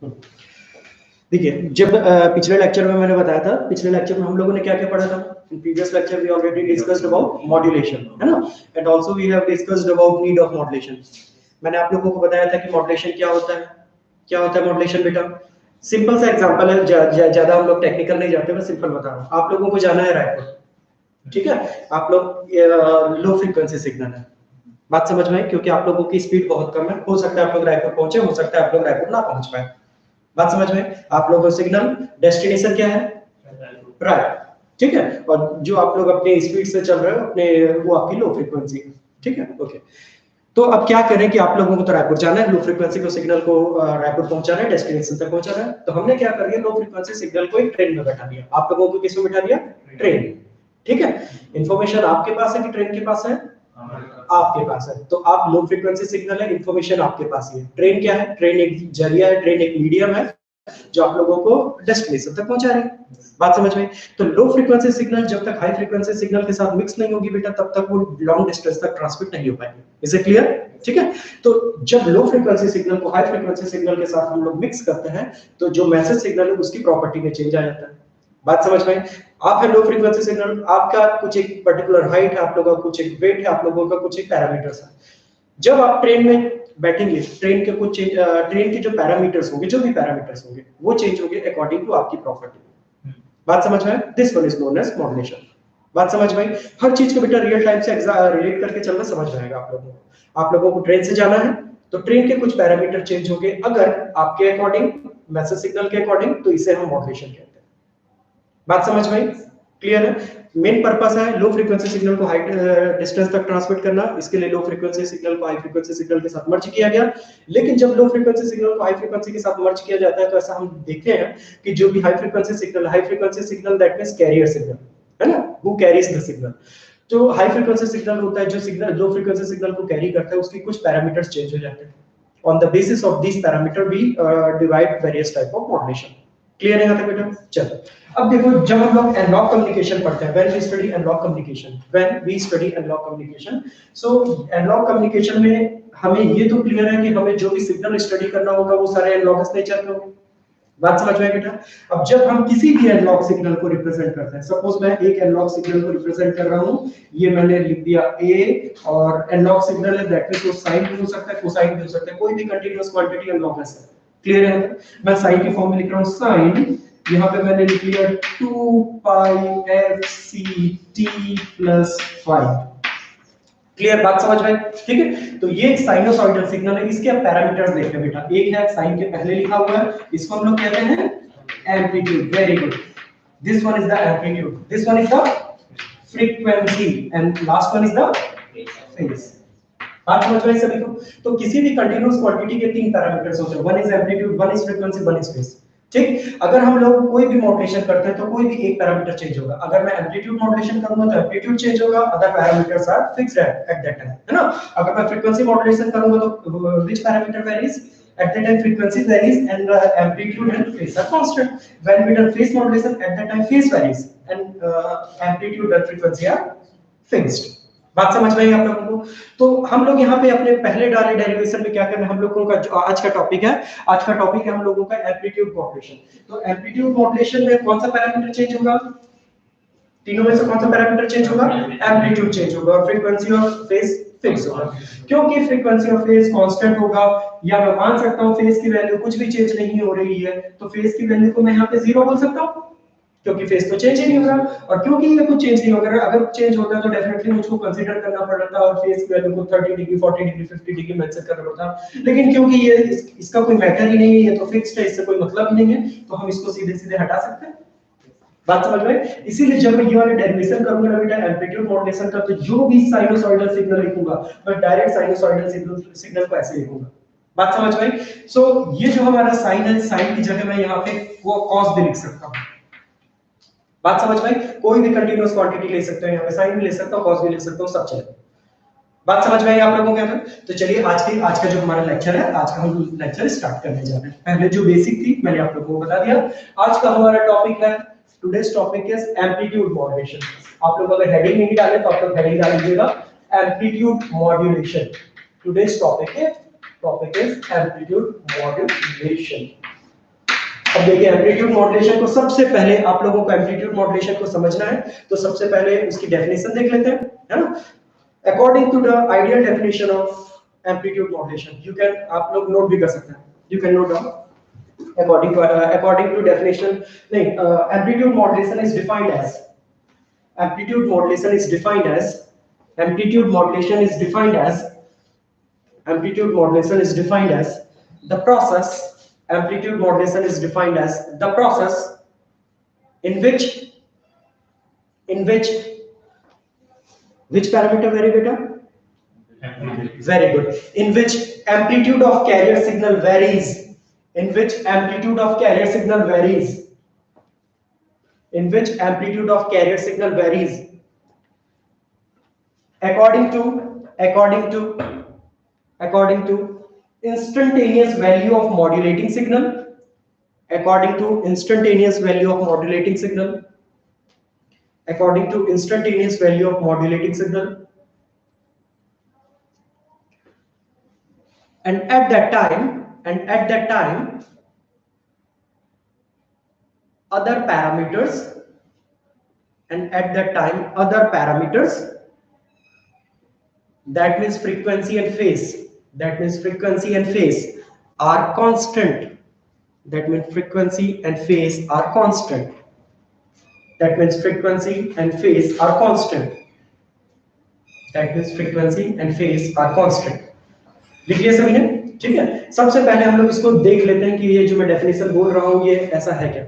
देखिए, जब पिछले लेक्चर में मैंने बताया था, पिछले लेक्चर में हम लोगों ने क्या-क्या पढ़ा था? In previous lecture we already discussed about modulation, है ना? And also we have discussed about need of modulation. मैंने आप लोगों को बताया था कि मॉड्यूलेशन क्या होता है? क्या होता है मॉड्यूलेशन बेटा? सिंपल सा एग्जांपल है, ज्यादा हम लोग टेक्निकल नहीं जाते, मैं सिंपल बता रहा हूँ। आप लोगों को जाना है रायपुर, ठीक है? आप लोग लो फ्रीक्वेंसी सिग्नल है, बात समझ में आई? क्योंकि आप लोगों की स्पीड बहुत कम है, हो सकता है आप लोग रायपुर पहुंचे, हो सकता है आप लोग रायपुर ना पहुंच पाए। बात समझ में? आप लोगों का सिग्नल डेस्टिनेशन क्या है? राइट, ठीक है? और जो आप लोग अपने स्पीड से चल रहे हो अपने, वो आपकी लो फ्रीक्वेंसी, ठीक है? ओके। तो अब क्या करें कि आप लोगों को तो रायपुर जाना है, लो फ्रीक्वेंसी को सिग्नल को रायपुर पहुंचाना है, डेस्टिनेशन तक पहुंचाना है। तो हमने क्या कर दिया, लो फ्रीक्वेंसी सिग्नल को एक ट्रेन में बैठा दिया। आप लोगों को किस में बैठा दिया? ट्रेन, ठीक है? इंफॉर्मेशन आपके पास है कि ट्रेन के पास है? आपके पास है। तो आप लो फ्रीक्वेंसी सिग्नल है, इंफॉर्मेशन आपके पास ही है। ट्रेन क्या है? ट्रेन एक जरिया है, ट्रेन एक मीडियम है जो आप लोगों को डेस्टिनेशन तक पहुंचा रहे हैं। बात समझ में? तो लो फ्रीक्वेंसी सिग्नल जब तक हाई फ्रीक्वेंसी सिग्नल के साथ मिक्स नहीं होगी बेटा, तब तक वो लॉन्ग डिस्टेंस तक ट्रांसमिट नहीं हो पाएगी। Is it clear? ठीक है? तो जब लो फ्रीक्वेंसी सिग्नल को हाई फ्रीक्वेंसी सिग्नल के साथ हम लोग मिक्स करते हैं, तो जो मैसेज सिग्नल है उसकी प्रॉपर्टी में चेंज आ जाता है। बात समझ में? आप है लो फ्रीक्वेंसी सिग्नल, आपका कुछ एक पर्टिकुलर हाइट है, आप लोगों का कुछ एक वेट है, आप लोगों का कुछ एक पैरामीटर्स है। जब आप ट्रेन में बैठेंगे, ट्रेन के कुछ ट्रेन के जो पैरामीटर्स होंगे, जो भी पैरामीटर्स होंगे, वो चेंज होंगे अकॉर्डिंग टू आपकी प्रॉपर्टी। बात समझ में? This one is known as modulation. बात समझ में? हर चीज को बेटा रियल टाइम से रिलेट करके चलना समझ में आएगा आप लोगों को। आप लोगों को ट्रेन से जाना है, तो ट्रेन के कुछ पैरामीटर चेंज होंगे अगर आपके अकॉर्डिंग, मैसेज सिग्नल के अकॉर्डिंग, तो इसे हम मॉड्यूलेशन कहते हैं। बात समझ में? क्लियर है? मेन पर्पस है लो फ्रीक्वेंसी सिग्नल को हाई डिस्टेंस तक ट्रांसमिट करना। इसके लिए लो फ्रीक्वेंसी सिग्नल को हाई फ्रीक्वेंसी सिग्नल के साथ मर्ज किया गया। लेकिन जब लो फ्रीक्वेंसी सिग्नल को हाई फ्रीक्वेंसी के साथ मर्ज किया जाता है, तो ऐसा हम देखते हैं कि जो भी high frequency signal that means carrier signal, है ना? Who carries the signal. जो हाई फ्रीक्वेंसी सिग्नल होता है, जो सिग्नल लो फ्रीक्वेंसी सिग्नल को कैरी करता है, उसके कुछ पैरामीटर्स चेंज हो जाते हैं। On the basis of this parameter we divide various type of modulation. Clear है यहाँ तक बेटा? चलो, अब देखो, जब हम लोग एनालॉग कम्युनिकेशन पढ़ते हैं, when we study analogue communication, so analogue communication में हमें ये तो क्लियर है कि हमें जो भी सिग्नल स्टडी करना होगा वो सारे एनालॉगस नेचर के होंगे। बात समझ में आई बेटा? अब जब हम किसी भी एनालॉग सिग्नल को रिप्रेजेंट करते हैं, सपोज मैं एक एनालॉग सिग्नल को रिप्रेजेंट कर रहा हूँ, ये मैंने लिख दिया ए, और एनालॉग सिग्नल है, दैट मींस वो साइन भी हो सकता है, कोसाइन भी हो सकता है, कोई भी कंटीन्यूअस क्वांटिटी एनालॉगस है। क्लियर है? मैं साइन की फॉर्म में लिख रहा हूँ, साइन, यहाँ पे मैंने लिख लिया 2 pi F C T plus 5। Clear? बात समझ में? ठीक है? तो ये एक साइनोसॉइडल सिग्नल है। इसके पैरामीटर्स देखते हैं बेटा। एक है साइन के पहले लिखा हुआ है, इसको हम लोग कहते हैं amplitude. Very good, this one is the amplitude, this one is the frequency, and last one is the phase. बात समझ में आई सभी को? तो किसी भी कंटीन्यूअस क्वांटिटी के तीन पैरामीटर्स होते हैं, one is amplitude, one is frequency, one is phase. ठीक? अगर हम लोग कोई भी मॉड्यूलेशन करते हैं तो कोई भी एक पैरामीटर चेंज होगा। अगर मैं एम्पलीट्यूड मॉड्यूलेशन करूंगा तो एम्पलीट्यूड चेंज होगा, other parameters are fixed at that time, है ना? अगर मैं फ्रीक्वेंसी मॉड्यूलेशन करूंगा तो which parameter varies at that time? Frequency varies and amplitude and phase are constant. When we do phase modulation, at that time phase varies and amplitude and frequency are fixed. बात समझ में आई आप लोगों को? तो हम लोग यहाँ पे अपने पहले डाले डेरिवेशन में क्या करना है, हम लोगों का जो आज का टॉपिक है हम लोगों का एम्पलीट्यूड मॉड्यूलेशन। तो एम्पलीट्यूड मॉड्यूलेशन में कौन सा पैरामीटर चेंज होगा? तीनों में से कौन सा पैरामीटर चेंज होगा? एम्पलीट्यूड चेंज होगा, और फ्रीक्वेंसी और फेज फिक्स होगा। क्योंकि फ्रीक्वेंसी और फेज कांस्टेंट होगा, या मैं मान सकता हूं फेज की वैल्यू कुछ भी चेंज नहीं हो रही है, तो फेज की वैल्यू को मैं यहाँ पे 0 बोल सकता हूं, क्योंकि फेज तो चेंज ही नहीं हो रहा। और क्योंकि ये कुछ चेंज नहीं हो रहा, अगर चेंज होता तो डेफिनेटली मुझको कंसीडर करना पड़ता और फेज की वैल्यू को 30 डिग्री, 40 डिग्री, 50 डिग्री मेंशन करना पड़ता। लेकिन क्योंकि ये इसका कोई मैटर ही नहीं है, ये तो फिक्स्ड है, इससे कोई मतलब ही नहीं है, तो हम इसको सीधे सीधे हटा सकते हैं। बात समझ में? इसीलिए जब मैं ये वाला डेरिवेशन करूंगा ना बेटा एम्पलीट्यूड मॉड्यूलेशन का, तो जो भी साइनोसॉइडल सिग्नल लिखूंगा मैं डायरेक्ट साइनोसॉइडल सिग्नल को ऐसे लिखूंगा। बात समझ में? सो ये जो हमारा साइन है, साइन की जगह मैं यहाँ पे वो कॉस भी लिख सकता हूँ। बात समझ में? कोई भी कंटीन्यूअस क्वांटिटी ले सकते हैं, यहाँ पे साइन भी ले सकता हूँ, कॉस भी ले सकता हूँ, सब चलेगा। बात समझ में आई आप लोगों को? तो चलिए आज का जो हमारा लेक्चर है, आज का हम लेक्चर स्टार्ट करने जा रहे हैं। पहले जो बेसिक थी मैंने आप लोगों को बता दिया। आज का हमारा टॉपिक है, today's topic is amplitude modulation. आप लोग अगर हेडिंग नहीं डाले तो आप लोग हेडिंग डाल दीजिएगा amplitude modulation. Today's topic is amplitude modulation. अब देखिए एम्पलीट्यूड मॉड्यूलेशन को सबसे पहले आप लोगों को एम्पलीट्यूड मॉड्यूलेशन को समझना है, तो सबसे पहले उसकी डेफिनेशन देख लेते हैं, है ना। According to the ideal definition of amplitude modulation, you can, आप लोग नोट भी कर सकते हैं, you can note down according to definition, नहीं, amplitude modulation is defined as, amplitude modulation is defined as, amplitude modulation is defined as, amplitude modulation is defined as the process, amplitude modulation is defined as the process in which parameter vary beta? Very good. In which amplitude of carrier signal varies, in which amplitude of carrier signal varies, in which amplitude of carrier signal varies according to instantaneous value of modulating signal, according to instantaneous value of modulating signal, according to instantaneous value of modulating signal, and at that time other parameters, and at that time other parameters, that means frequency and phase, that means frequency and phase are constant, that means frequency and phase are constant, that means frequency and phase are constant, that means frequency and phase are constant। लिख लिया सभी ने? ठीक है, सबसे पहले हम लोग इसको देख लेते हैं कि ये जो मैं डेफिनेशन बोल रहा हूं ये ऐसा है क्या।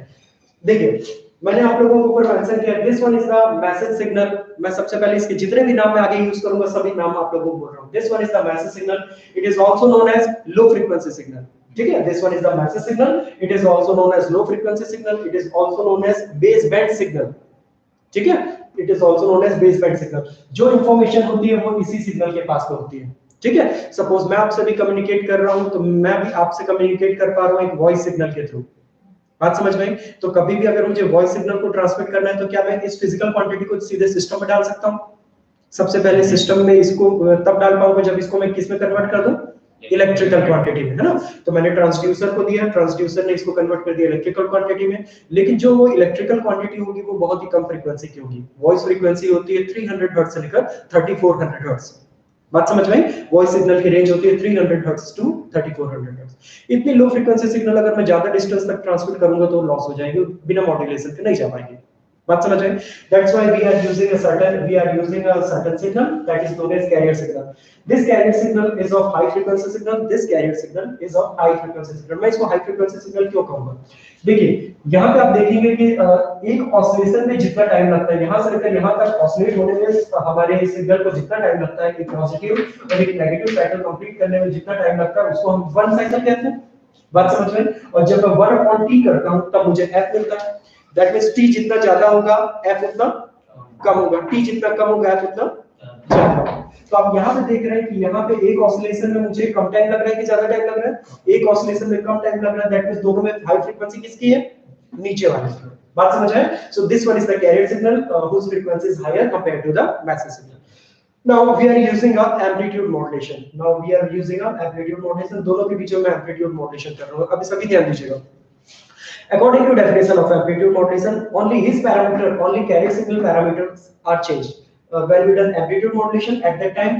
देखिए मैंने आप लोगों को ऊपर मेंशन किया, this one is the message signal. मैं सबसे पहले इसके जितने भी नाम मैं आगे यूज करूंगा सभी नाम आप लोगों को बोल रहा हूं। This one is the message signal, it is also known as low frequency signal. ठीक है, this one is the message signal, it is also known as low frequency signal, it is also known as base band signal. ठीक है, it is also known as base band signal. जो information होती है वो इसी signal के पास में होती है। ठीक है, सपोज मैं आपसे भी कम्युनिकेट कर रहा हूं तो मैं भी आपसे कम्युनिकेट कर पा रहा हूं एक वॉइस सिग्नल के थ्रू। बात समझ में? तो कभी भी अगर मुझे वॉइस सिग्नल को ट्रांसमिट करना है तो क्या मैं इस फिजिकल क्वांटिटी को सीधे सिस्टम में डाल सकता हूं? सबसे पहले सिस्टम में इसको तब डाल पाऊंगा जब इसको मैं किस में कन्वर्ट कर दूं? इलेक्ट्रिकल क्वांटिटी में, है ना। तो मैंने ट्रांसड्यूसर को दिया, ट्रांसड्यूसर ने इसको कन्वर्ट कर दिया इलेक्ट्रिकल क्वांटिटी में, लेकिन जो वो इलेक्ट्रिकल क्वांटिटी होगी वो बहुत ही कम फ्रीक्वेंसी की होगी। वॉइस फ्रीक्वेंसी होती है 300 हर्ट्ज से लेकर 3400 हर्ट्ज। बात समझ में? वॉइस सिग्नल की रेंज होती है 300 हर्ट्ज टू 3400 हर्ट्ज। इतनी लो फ्रीक्वेंसी सिग्नल अगर मैं ज्यादा डिस्टेंस तक ट्रांसमिट करूंगा तो लॉस हो जाएगी, बिना मॉड्यूलेशन के नहीं जा पाएगी। बात समझ में? That's why we are using a certain signal that is known as carrier signal. This carrier signal is of high frequency signal. This carrier signal is of high frequency signal. मैं इसको high frequency signal क्यों कहूँगा? देखिए यहाँ पे आप देखेंगे कि एक ऑसिलेशन में जितना टाइम लगता है, यहाँ से लेकर यहाँ तक ऑसिलेट होने में हमारे सिग्नल को जितना टाइम लगता है, एक पॉजिटिव और एक नेगेटिव साइकिल कंप्लीट करने में जितना टाइम लगता है उसको हम वन साइकिल कहते हैं। बात समझ में? और जब मैं 1/t करता हूँ तब मुझे f मिलता है। That means t जितना ज्यादा होगा f उतना कम होगा, t जितना कम होगा f उतना ज्यादा होगा। तो आप यहाँ पे देख रहे हैं कि यहाँ पे एक ऑसिलेशन में मुझे कम टाइम लग रहा है कि ज्यादा टाइम लग रहा है? एक ऑसिलेशन में कम टाइम लग रहा है, दैट मींस दोनों में हाई फ्रीक्वेंसी किसकी है? नीचे वाले की। बात समझ आए? So this one is the carrier signal whose frequency is higher compared to the massive signal. Now we are using a amplitude modulation. दोनों के बीच में मैं amplitude modulation कर रहा हूँ। अभी सभी ध्यान दीजिएगा। According to definition of amplitude modulation, only carrier signal parameters are changed. When we done amplitude modulation, at that time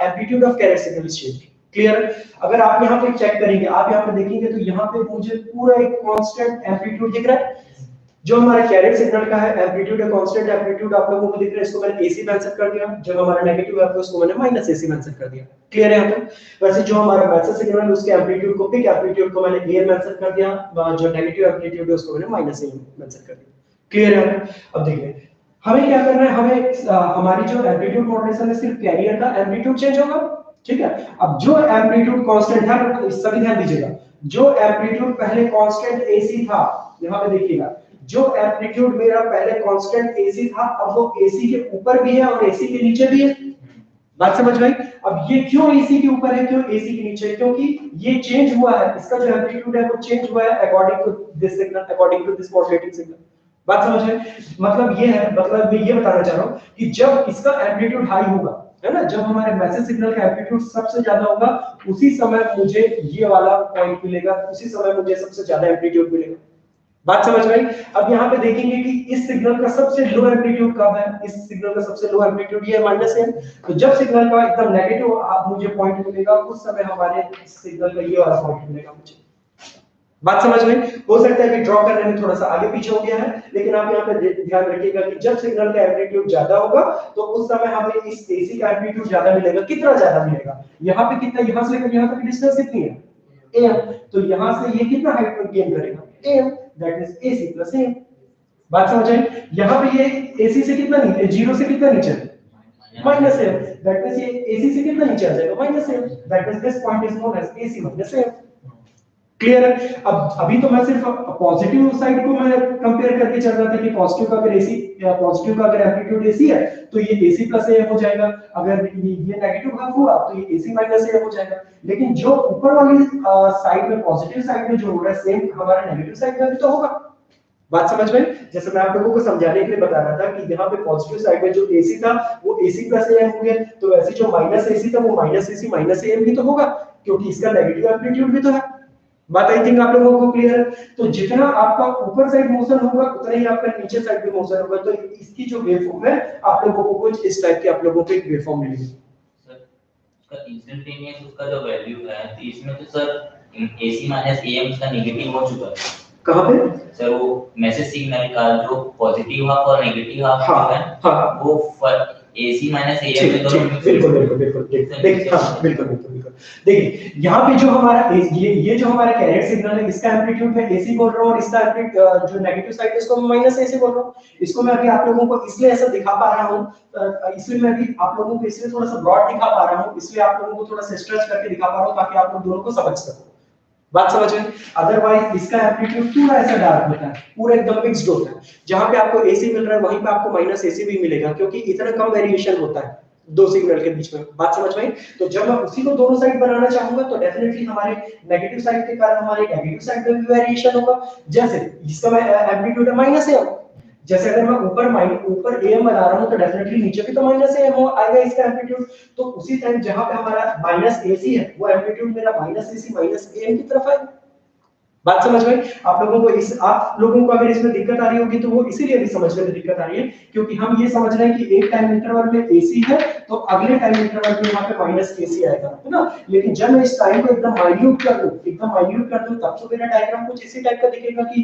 amplitude of carrier signal is changed. Clear? अगर आप यहाँ पे चेक करेंगे, आप यहाँ पे देखेंगे तो यहाँ पे मुझे पूरा एक कांस्टेंट एम्पलीट्यूड दिख रहा है। जो हमारा कैरियर सिग्नल का है एम्पलीट्यूड है, कांस्टेंट एम्पलीट्यूड आप लोगों को दिख रहा है, इसको मैंने AC मेंशन कर दिया। जब हमारा नेगेटिव है उसको मैंने माइनस AC मेंशन कर दिया। क्लियर है यहाँ पे? वैसे जो हमारा मैसेज सिग्नल है उसके एम्पलीट्यूड को, पिक एम्पलीट्यूड को मैंने A मेंशन कर दिया, जो नेगेटिव एम्पलीट्यूड है उसको मैंने माइनस A मेंशन कर दिया। क्लियर है? अब देखिए हमें क्या करना है, हमें हमारी जो एम्पलीट्यूड मॉड्यूलेशन है सिर्फ कैरियर का एम्पलीट्यूड चेंज होगा। ठीक है, अब जो एम्पलीट्यूड कांस्टेंट है, सभी ध्यान दीजिएगा, जो एम्पलीट्यूड पहले कांस्टेंट AC था, यहाँ पे देखिएगा, जो एम्पलीट्यूड मेरा पहले कांस्टेंट AC था अब वो AC के ऊपर भी है और AC के नीचे भी है। बात समझ में आई? अब ये क्यों AC के ऊपर है, क्यों AC के नीचे? क्योंकि ये चेंज हुआ है, इसका जो एम्पलीट्यूड है वो चेंज हुआ है according to this signal, according to this modulating signal. बात समझ में? मतलब ये है, मतलब मैं ये बताना चाह रहा हूं कि जब इसका एम्पलीट्यूड हाई होगा, है ना, जब हमारे मैसेज सिग्नल का एम्पलीट्यूड सबसे ज्यादा होगा उसी समय मुझे ये वाला पॉइंट मिलेगा, उसी समय मुझे सबसे ज्यादा एम्पलीट्यूड मिलेगा। बात समझ में आई? अब यहाँ पे देखेंगे कि इस सिग्नल का सबसे लो एम्पलीट्यूड कब है? इस सिग्नल का सबसे लो एम्पलीट्यूड ये माइनस है। तो जब सिग्नल का एकदम नेगेटिव आप मुझे पॉइंट मिलेगा, उस समय हमारे सिग्नल का ये वाला पॉइंट मिलेगा मुझे। बात समझ में? हो सकता है कि ड्रॉ करने में थोड़ा सा आगे पीछे हो गया है, लेकिन आप यहाँ पे ध्यान रखिएगा कि जब सिग्नल का एम्पलीट्यूड ज्यादा होगा तो उस समय हमें इस एसी का एम्पलीट्यूड ज्यादा मिलेगा। कितना ज्यादा मिलेगा? यहाँ पे कितना, यहाँ से लेकर यहाँ तक डिस्टेंस कितनी है? am। तो यहाँ से ये कितना हाइट गेन करेगा? am, that is ac plus am। बात समझ आई? यहाँ पे ये ac से कितना नीचे, जीरो से कितना नीचे? माइनस am, दैट मींस ये ac से कितना नीचे आ जाएगा? Minus am, that means this point is known as ac minus am। Clear है? अब अभी तो मैं सिर्फ पॉजिटिव साइड को मैं कंपेयर करके चल रहा था कि पॉजिटिव का अगर एसी या पॉजिटिव का अगर एम्पलीट्यूड एसी है तो ये एसी प्लस ए हो जाएगा, अगर ये नेगेटिव हाफ हुआ तो ये एसी माइनस ए हो जाएगा। लेकिन जो ऊपर वाली साइड में, पॉजिटिव साइड में जो हो रहा है सेम हमारा नेगेटिव साइड में भी तो होगा। बात समझ में? जैसे मैं आप लोगों को समझाने के लिए बता रहा था कि यहाँ पे पॉजिटिव साइड में जो एसी था वो एसी प्लस ए हो गया, तो वैसे जो माइनस एसी था वो माइनस एसी माइनस ए भी तो होगा, क्योंकि इसका नेगेटिव एम्पलीट्यूड भी तो है। बात आई थिंक आप लोगों को क्लियर है? तो जितना आपका ऊपर साइड मोशन होगा उतना ही आपका नीचे साइड पे मोशन होगा। तो इसकी जो वेवफॉर्म है आप लोगों को कुछ इस टाइप की आप लोगों को एक वेवफॉर्म मिलेगी। सर उसका इंस्टेंटेनियस उसका जो वैल्यू है तो इसमें तो सर AC माइनस AM उसका नेगेटिव हो चुका है। कहां पे सर? वो मैसेज सिग्नल का जो पॉजिटिव हाफ और नेगेटिव हाफ है, हाँ वो AC माइनस AM में दोनों बिल्कुल देखिए, हाँ बिल्कुल। देखिए यहाँ पे जो हमारा ये जो हमारा कैरियर सिग्नल है इसका एम्पलीट्यूड मैं AC बोल रहा हूँ और इसका जो नेगेटिव साइड है इसको मैं माइनस AC बोल रहा हूँ। इसको मैं अभी आप लोगों को इसलिए ऐसा दिखा पा रहा हूँ, इसलिए मैं भी आप लोगों को इसलिए थोड़ा सा ब्रॉड दिखा पा रहा हूँ, इसलिए आप लोगों को थोड़ा सा स्ट्रेच करके दिखा पा रहा हूँ ताकि आप लोग दोनों को समझ सको। बात समझ में? अदरवाइज इसका एम्पलीट्यूड पूरा ऐसा डार्क होता है, पूरा एकदम मिक्स्ड होता है। जहां पे आपको AC मिल रहा है वहीं पे आपको माइनस AC भी मिलेगा, क्योंकि इतना कम वेरिएशन होता है दो सिग्नल के बीच में। बात समझ में? तो जब मैं उसी को दोनों साइड बनाना चाहूंगा तो डेफिनेटली हमारे नेगेटिव साइड के कारण हमारे नेगेटिव साइड में भी वेरिएशन होगा। जैसे इसका मैं एम्पलीट्यूड है माइनस AM, जैसे अगर मैं ऊपर AM बना रहा हूं तो डेफिनेटली नीचे भी तो माइनस AM हो आएगा इसका एम्पलीट्यूड। तो उसी टाइम जहां पे हमारा माइनस AC है वो एम्पलीट्यूड मेरा माइनस AC माइनस AM की तरफ है। बात समझ में? आप लोगों को अगर इसमें दिक्कत आ रही होगी तो वो इसीलिए भी समझने में दिक्कत आ रही है क्योंकि हम ये समझ रहे हैं कि एक टाइम इंटरवल में AC है तो अगले टाइम इंटरवल में यहाँ पे माइनस AC आएगा, है ना? लेकिन जब मैं इस टाइम को एकदम माइन्यूट कर दूं तब तो मेरा डायग्राम कुछ इसी टाइप का दिखेगा कि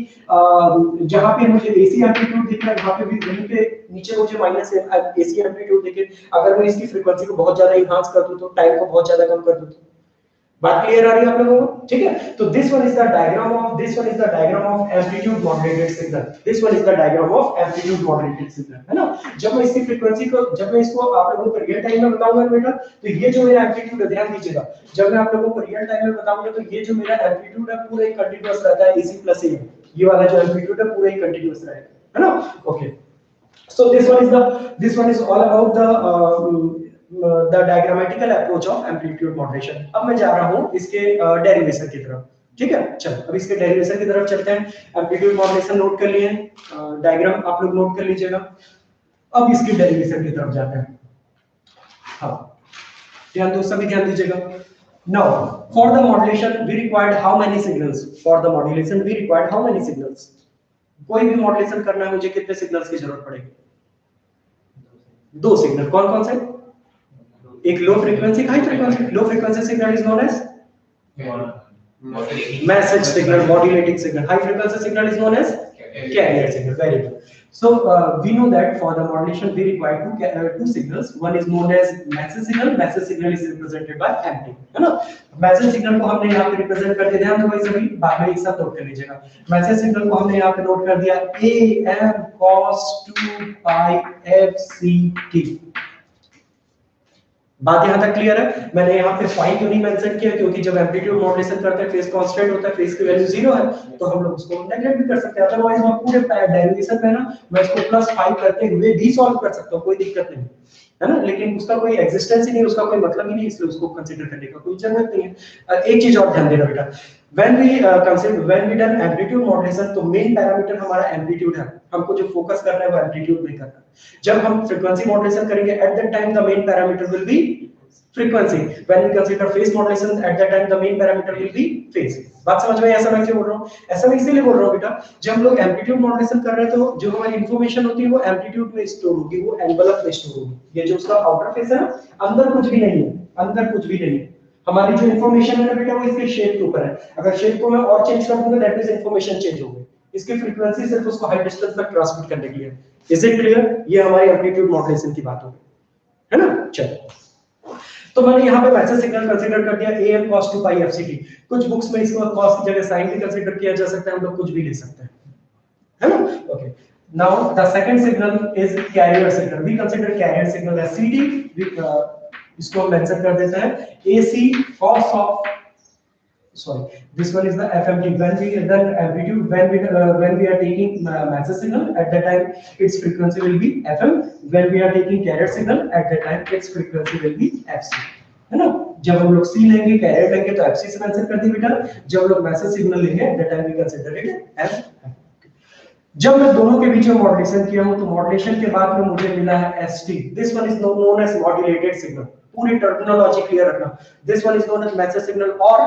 जहां पे मुझे AC एम्पलीट्यूड दिख रहा है वहां पे भी वहीं पे नीचे मुझे माइनस AC एम्पलीट्यूड दिखे। अगर मैं इसकी फ्रीक्वेंसी को बहुत ज्यादा एनहांस कर दूं तो टाइम को बहुत ज्यादा कम कर दूं। बात क्लियर आ रही है आप लोगों को? ठीक है, तो this one is the diagram of amplitude moderated signal. This one is the diagram of amplitude moderated signal, है ना? जब मैं इसकी फ्रीक्वेंसी को, जब मैं इसको आप लोगों को रियल टाइम में बताऊंगा बेटा, तो ये जो मेरा एम्पलीट्यूड है, ध्यान दीजिएगा, जब मैं आप लोगों को रियल टाइम में बताऊंगा तो ये जो मेरा एम्पलीट्यूड है पूरा ही कंटीन्यूअस रहता है AC प्लस AM। ये वाला जो एम्पलीट्यूड है पूरा ही कंटीन्यूअस रहेगा, है ना? Okay, so this one is all about the diagrammatical approach of amplitude modulation। अब मैं जा रहा हूं इसके डेरिवेशन की तरफ। ठीक है, चलो अब इसके डेरिवेशन की तरफ चलते हैं। एम्पलीट्यूड मॉडुलेशन नोट कर लिए, डायग्राम आप लोग नोट कर लीजिएगा। अब इसके डेरिवेशन की तरफ जाते हैं। हाँ, सभी ध्यान दीजिएगा। Now, for the modulation we required how many signals? For the modulation we required how many signals? कोई भी मॉडुलेशन करना है मुझे कितने सिग्नल्स की जरूरत पड़ेगी? दो सिग्नल। कौन कौन से? एक low frequency, high frequency. Low frequency signal is known as message signal, modulating signal. High frequency signal is known as carrier signal. Very good. So we know that for the modulation we require two signals. One is known as message signal. Message signal is represented by MT, है ना? Message signal को हमने यहाँ पे represent कर दिया। ध्यान दो भाई सभी, बाद में एक साथ नोट कर लीजिएगा। मैसेज सिग्नल को हमने यहाँ पे नोट कर दिया AM cos 2 pi FCT। बात यहाँ तक क्लियर है? मैंने यहाँ पे फाई क्यों नहीं मेंशन किया, क्योंकि जब एम्पलीट्यूड मॉडुलेशन करते हैं फेज कांस्टेंट होता है, फेज की वैल्यू 0 है तो हम लोग उसको नेगलेक्ट भी कर सकते हैं। अदरवाइज मैं पूरे डेरिवेशन में ना मैं इसको +5 करते हुए भी सॉल्व कर सकता हूँ, कोई दिक्कत नहीं, है ना? लेकिन उसका कोई एग्जिस्टेंस ही नहीं, उसका कोई मतलब ही नहीं, इसलिए उसको कंसीडर करने का कोई जरूरत नहीं है। एक चीज और ध्यान देना बेटा, when we done amplitude modulation तो मेन पैरामीटर हमारा एम्पलीट्यूड है। हमको जो फोकस करना है वो एम्पलीट्यूड नहीं करना। जब हम फ्रीक्वेंसी मॉडुलेशन करेंगे eight that time the main parameter will be frequency. When we consider phase modulation, at that time the main parameter will be phase. बात समझ में? ऐसा मैं क्यों बोल रहा हूँ? ऐसा मैं इसीलिए बोल रहा हूँ बेटा, जब हम लोग एम्पलीट्यूड मॉड्यूलेशन कर रहे हैं तो जो हमारी इंफॉर्मेशन होती है वो एम्पलीट्यूड में स्टोर होगी, वो एनवेलप में स्टोर होगी। ये जो उसका आउटर फेस है ना, अंदर कुछ भी नहीं है, अंदर कुछ भी नहीं है। हमारी जो इंफॉर्मेशन है ना बेटा, वो इसके शेप के ऊपर है। अगर शेप को मैं और चेंज कर दूंगा, दैट मींस इंफॉर्मेशन चेंज हो गई। इसकी फ्रीक्वेंसी सिर्फ उसको हाई डिस्टेंस तक ट्रांसमिट करने के लिए। Is it clear? ये हमारी एम्पलीट्यूड मॉड्यूलेशन की बात हो गई, है ना? चलो, तो मैंने यहाँ पे मैसेज सिग्नल कंसीडर कर दिया am cos 2 pi fct। कुछ बुक्स में इसको cos की जगह sin भी कंसीडर किया जा सकता है, हम लोग कुछ भी ले सकते हैं, है ना? Okay, now the second signal is carrier signal. We consider carrier signal as ct। इसको हम मेंशन कर देते हैं ac cos of, sorry, this one is the fmt। when we then amplitude, when we are taking message signal, at that time its frequency will be fm। when we are taking carrier signal, at that time its frequency will be fc, है ना? जब हम लोग c लेंगे, career लेंगे तो fc से mention कर दी बेटा। जब हम लोग मैसेज सिग्नल लेंगे, at that time we consider it as fm। जब मैं दोनों के बीच में मॉड्यूलेशन किया हूं तो मॉड्यूलेशन के बाद में मुझे मिला है st। This one is known as modulated signal. पूरी टर्मिनोलॉजी क्लियर रखना। This one is known as message signal और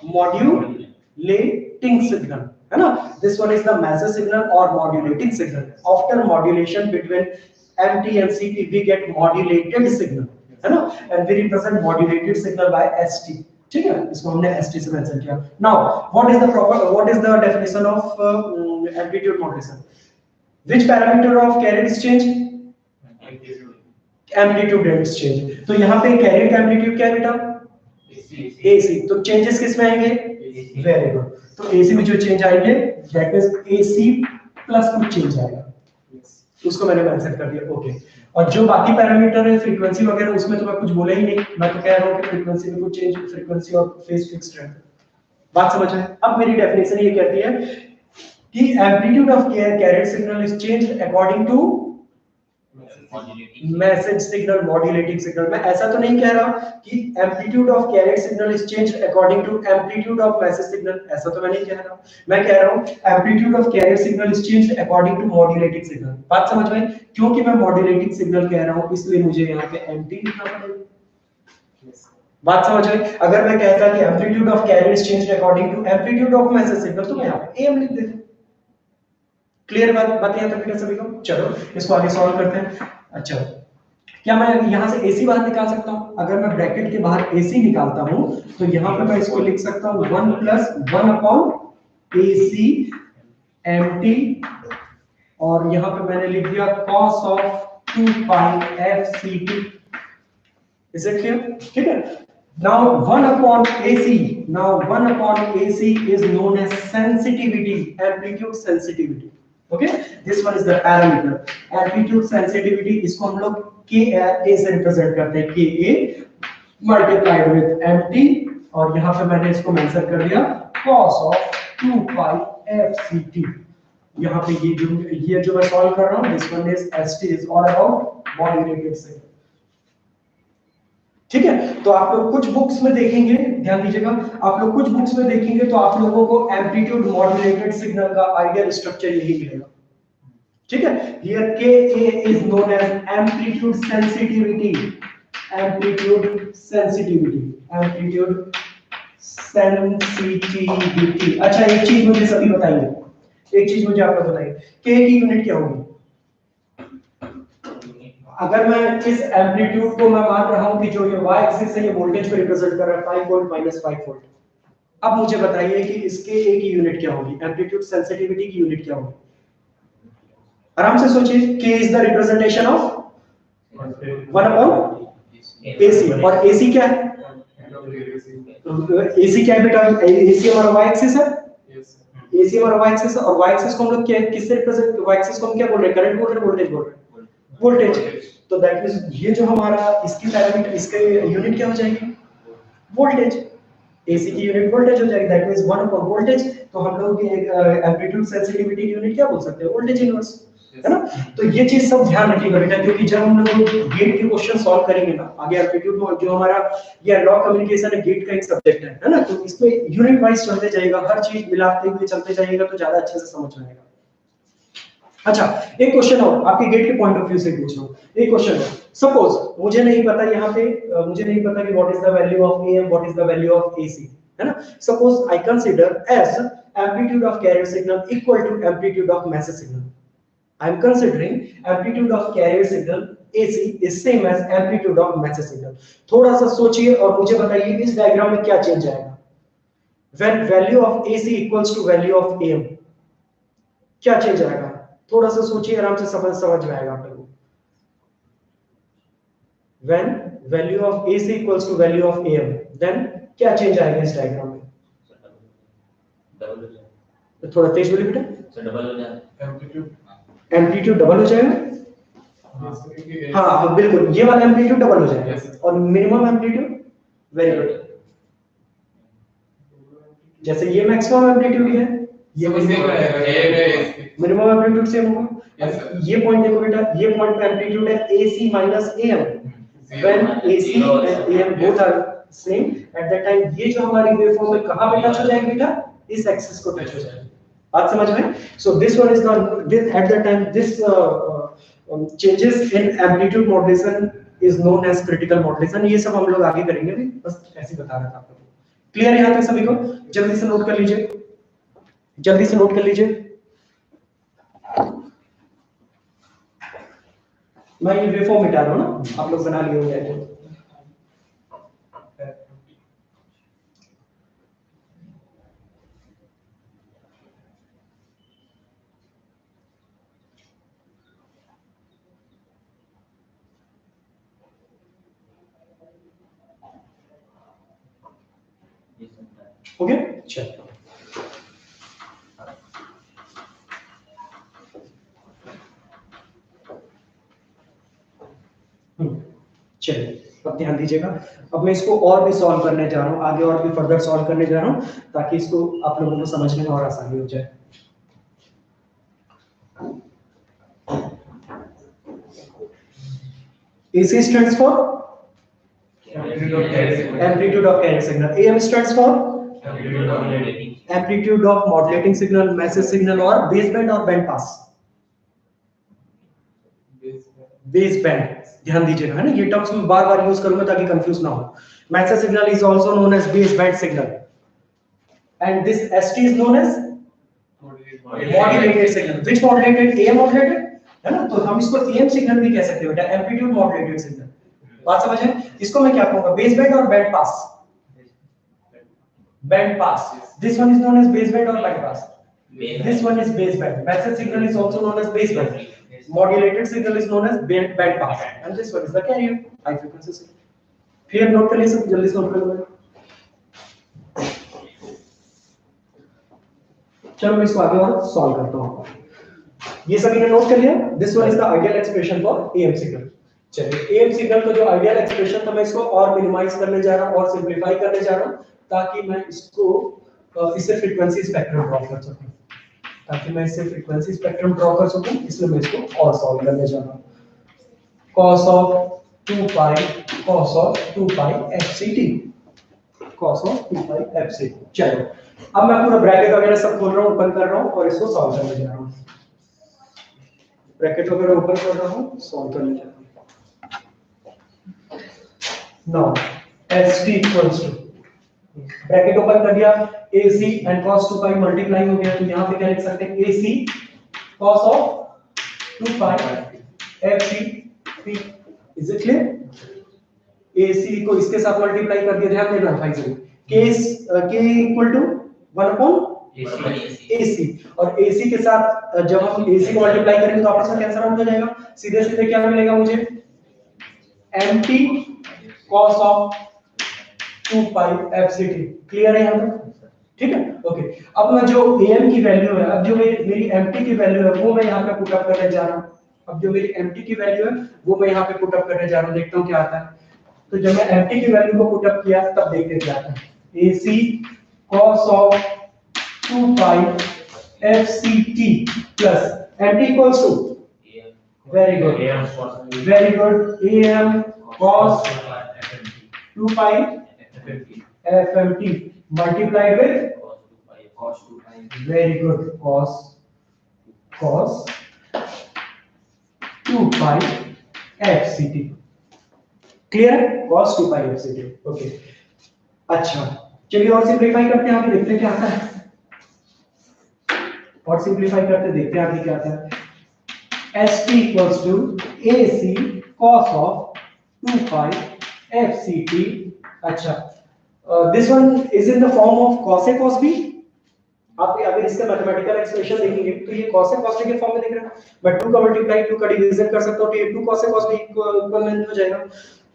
modulating signal, है ना? This one is the message signal or modulating signal. After modulation between MT and CT, we get modulated signal, है ना? And we represent modulated signal by ST. ठीक है? इसको हमने ST से मेंशन किया। Now, what is the definition of amplitude modulation? Which parameter of carrier is changed? Amplitude is changed। तो यहाँ पे carrier का amplitude क्या है बेटा? AC। तो चेंजेस किस में आएंगे? Very good. तो AC में जो चेंज आएंगे, दैट इज AC प्लस कुछ चेंज आएगा, उसको मैंने मेंशन कर दिया। ओके, और जो बाकी पैरामीटर है फ्रीक्वेंसी वगैरह, उसमें तो मैं कुछ बोला ही नहीं। मैं तो कह रहा हूँ कि फ्रीक्वेंसी में कुछ चेंज, फ्रीक्वेंसी और फेज फिक्स्ड है। बात समझ में? अब मेरी डेफिनेशन ये कहती है कि amplitude of carrier signal is changed according to message signal modulating signal. मैं ऐसा तो नहीं कह रहा कि amplitude of carrier signal is changed according to amplitude of message signal, ऐसा तो मैं नहीं कह रहा। मैं कह रहा हूं amplitude of carrier signal is changed according to modulating signal. बात समझ में? क्योंकि मैं मॉड्यूलेटिंग सिग्नल कह रहा हूं, इसलिए मुझे यहां पे एमटी लिखना पड़ेगा। बात समझ में? अगर मैं कहता कि amplitude of carrier is changed according to amplitude of message signal, तो मैं यहां पे एम लिख देता। क्लियर बात यहां तक सभी को? चलो इसको आगे सॉल्व करते हैं। अच्छा, क्या मैं यहां से AC बाहर निकाल सकता हूं? अगर मैं ब्रैकेट के बाहर AC निकालता हूं तो यहां पे मैं इसको लिख सकता हूं 1 + 1 अपॉन AC MT, और यहां पे मैंने लिख दिया cos of 2 pi fct। Is it clear? ठीक है। Now 1 upon AC, now 1 upon AC is known as sensitivity, amplitude sensitivity। Okay, this one is the parameter amplitude sensitivity। इसको हम लोग KA से रिप्रेजेंट करते हैं, KA multiplied with MT, और यहाँ पे मैंने इसको मेंशन कर दिया cos of 2 pi fct। यहाँ पे ये जो मैं सॉल्व कर रहा हूँ, this one is ST is all about modulated signal। ठीक है? तो आप लोग कुछ बुक्स में देखेंगे, ध्यान दीजिएगा, आप लोग कुछ बुक्स में देखेंगे तो आप लोगों को एम्पलीट्यूड मॉड्यूलेटेड सिग्नल का आइडियल स्ट्रक्चर यही मिलेगा। ठीक है? Here KA is known as amplitude sensitivity, amplitude sensitivity, amplitude sensitivity. अच्छा, एक चीज मुझे सभी बताइए, एक चीज मुझे आप लोग बताइए, K की यूनिट क्या होगी? अगर मैं इस एम्पलीट्यूड को मैं मान रहा हूं कि जो ये y एक्सिस है ये वोल्टेज को रिप्रेजेंट कर रहा है 5 वोल्ट माइनस 5 वोल्ट, अब मुझे बताइए कि इसके A की यूनिट क्या होगी, एम्पलीट्यूड सेंसिटिविटी की यूनिट क्या होगी? आराम से सोचिए। K is the representation of 1 upon AC, और AC क्या है? AC क्या है बेटा? AC हमारा y एक्सिस है, AC हमारा y एक्सिस है, और y एक्सिस को हम लोग क्या किससे रिप्रेजेंट, y एक्सिस को हम क्या बोल रहे हैं? करंट बोल रहे हैं, वोल्टेज बोल रहे हैं? वोल्टेज। तो दैट मींस ये जो हमारा इसकी पैरामीटर, इसके यूनिट क्या हो जाएगी? वोल्टेज। AC की यूनिट वोल्टेज हो जाएगी, दैट मींस 1 अपॉन वोल्टेज। तो हम लोग एम्पलीट्यूड सेंसिटिविटी की यूनिट क्या बोल सकते हैं? वोल्टेज इनवर्स, है ना? तो ये चीज सब ध्यान रखिएगा बेटा, क्योंकि जब हम लोग गेट के क्वेश्चन सॉल्व करेंगे ना आगे, एम्पलीट्यूड में जो हमारा ये एनालॉग कम्युनिकेशन है, गेट का एक सब्जेक्ट है ना, तो इसमें यूनिट वाइज चलते जाएगा, हर चीज मिलाते हुए चलते जाइएगा तो ज्यादा अच्छे से समझ में आएगा। अच्छा, एक क्वेश्चन और आपके गेट के पॉइंट ऑफ व्यू से पूछ रहा हूं, एक क्वेश्चन और, सपोज मुझे नहीं पता यहाँ पे मुझे नहीं पता कि what is the value of AM, what is the value of AC, है ना। Suppose I consider as amplitude of carrier signal equal to amplitude of message signal. I am considering amplitude of carrier signal AC is same as amplitude of message signal. थोड़ा सा सोचिए और मुझे बताइए इस diagram में क्या चेंज आएगा when value of AC equals to value of AM, क्या चेंज आएगा? थोड़ा सा सोचिए, आराम से समझ में आएगा आप लोगों को। When value of AC equals to value of AM, then क्या चेंज आएगा इस डायग्राम में? डबल हो जाएगा। तो थोड़ा तेज बोलिए बेटा। सर डबल हो जाएगा। एम्पलीट्यूड डबल हो जाएगा। हाँ बिल्कुल, ये वाला एम्पलीट्यूड डबल हो जाएगा और मिनिमम एम्पलीट्यूड, वेरी गुड, जैसे ये मैक्सिमम एम्पलीट्यूड है, ये मिनिमम एम्पलीट्यूड सेम होगा। ये पॉइंट देखो बेटा, ये पॉइंट पे एम्पलीट्यूड है AC minus AM। When AC and AM both are same, at that time ये जो हमारी वेवफॉर्म में कहाँ पे टच हो जाएगी बेटा? इस एक्सिस को टच हो जाएगी। बात समझ में? So this one is not this at that time this changes in amplitude modulation is known as critical modulation। ये सब हम लोग आगे करेंगे भी, बस ऐसे बता रहा था आपको। क्लियर है यहाँ तक सभी को? जल्दी से नोट कर लीजिए, जल्दी से नोट कर लीजिए। मैं ये वेवफॉर्म मिटा रहा हूँ ना, आप लोग बना लिए होंगे तो। ओके चलो, चलिए अब ध्यान दीजिएगा। अब मैं इसको और भी सॉल्व करने जा रहा हूँ, आगे और भी फर्दर सॉल्व करने जा रहा हूँ ताकि इसको आप लोगों को समझने में और आसानी हो जाए। AC stands for amplitude of carrier signal, AM stands for amplitude of modulating signal, message signal और baseband और band pass, baseband। ध्यान दीजिएगा, है ना, ये टर्म्स मैं बार बार यूज करूंगा ताकि कंफ्यूज ना हो। Message signal is also known as base band signal and this ST is known as modulated signal. Which modulated? AM modulated, है ना, तो हम इसको AM सिग्नल भी कह सकते हैं बेटा, एम्पलीट्यूड मॉड्यूलेटेड सिग्नल। बात समझ है? इसको मैं क्या कहूंगा? बेस बैंड और band pass, band pass. This one is known as base band और band pass, this one is base band. Message signal is also known as base band, modulated signal is known as band pass and this one is the carrier, high frequency signal। फिर note कर लीजिए, जल्दी से note कर लो। चलो मैं इसको आगे और सॉल्व करता हूं। ये सभी ने नोट कर लिया? This one is the ideal expression for AM signal. चलिए AM सिग्नल का जो आइडियल एक्सप्रेशन था मैं इसको और मिनिमाइज करने जा रहा हूं और सिंपलीफाई करने जा रहा हूं ताकि मैं इसको इससे फ्रीक्वेंसी स्पेक्ट्रम ड्रॉ कर सकूं, ताकि मैं इससे फ्रीक्वेंसी स्पेक्ट्रम ड्रॉ कर सकूं, इसलिए मैं इसको और सॉल्व करने जा रहा हूं। cos of 2 pi cos of 2 pi fct, cos of 2 pi fct। चलो अब मैं पूरा ब्रैकेट वगैरह सब खोल रहा हूं, ओपन कर रहा हूं और इसको सॉल्व करने जा रहा हूं। ब्रैकेट वगैरह ओपन कर रहा हूं, सॉल्व करने जा रहा हूं। Now st equals to, bracket open कर दिया, AC and cos 2 pi multiply हो गया, तो यहां पे क्या लिख सकते हैं? AC cos of 2 pi fct। Is it clear? AC को इसके साथ मल्टीप्लाई कर दिया, ध्यान देना भाई जरूर। k equal to 1 upon AC और AC के साथ जब हम AC को मल्टीप्लाई करेंगे तो आपस में कैंसिल आउट हो जाएगा, सीधे सीधे क्या मिलेगा मुझे? mt cos of 2 pi fct। Clear है यहां तक? ठीक है, ओके। अब मैं जो AM की वैल्यू है, अब जो मेरी MT की वैल्यू है वो मैं यहाँ पे पुट अप करने जा रहा हूँ। अब जो मेरी MT की वैल्यू है वो मैं यहाँ पे पुट अप करने जा रहा हूँ, देखता हूँ क्या आता है। तो जब मैं MT की वैल्यू को पुट अप किया तब देखते क्या आता है। AC cos of 2 pi fct plus MT equals to, very good, very good, AM cos 2 pi fmt multiplied with cos 2 pi, very good, cos 2 pi fct। Clear है? cos 2 pi fct। Okay, अच्छा चलिए और simplify करते हैं, आगे देखते हैं क्या आता है। और सिंपलीफाई करते देखते हैं आगे क्या आता है। st equals to ac cos of 2 pi fct। अच्छा, this one is in the form of cos a cos b। आप अगर इसका मैथमेटिकल एक्सप्रेशन देखेंगे तो ये cos a cos b के फॉर्म में दिख रहा है। मैं 2 का मल्टीप्लाई 2 का डिवीजन कर सकता हूं तो ये 2 cos a cos b equal हो जाएगा।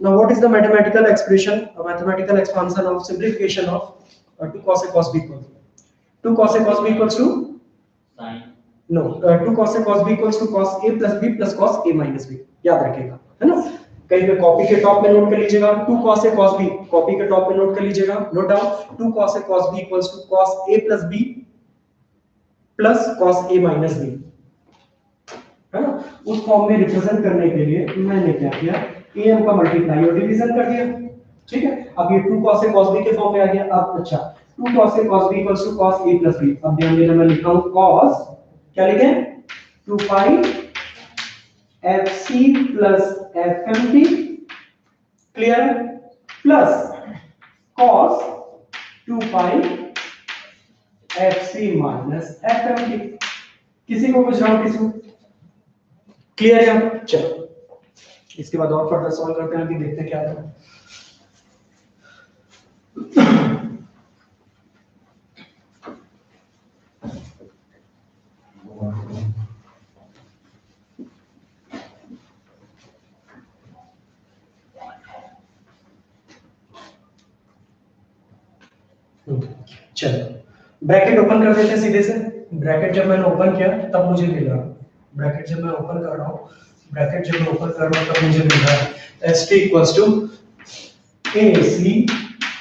Now what is the mathematical expression, mathematical expansion of simplification of 2 cos a cos b equal 2 cos a cos b equals to sin no 2 cos a cos b equals to cos a plus b plus cos a minus b। याद रखिएगा, है ना? कहीं पे copy के top में note कर लीजिएगा 2 cos a cos b, copy के टॉप में नोट कर लीजिएगा, note down 2 cos a cos b equals to cos a plus b plus cos a minus b, है ना? उस फॉर्म में रिप्रेजेंट करने के लिए मैंने क्या किया, am का मल्टीप्लाई और डिवीजन कर दिया। ठीक है, अब ये 2 cos a cos b के फॉर्म में आ गया। अब अच्छा 2 cos a cos b equals to cos a plus b। अब ध्यान देना, मैं लिखा हूं cos, क्या लिखे 2 pi fc plus fmt, clear है, plus cos 2 pi fc minus fmt। किसी को कुछ डाउट, किसी को क्लियर है? चलो इसके बाद और फर्दर सॉल्व करते हैं, अभी देखते हैं क्या आता है। चलो ब्रैकेट ओपन कर देते हैं सीधे से। ब्रैकेट जब मैंने ओपन किया तब मुझे मिल रहा, ब्रैकेट जब मैं ओपन कर रहा हूं, ब्रैकेट जब मैं ओपन कर रहा हूं तब मुझे मिल रहा है st equals to ac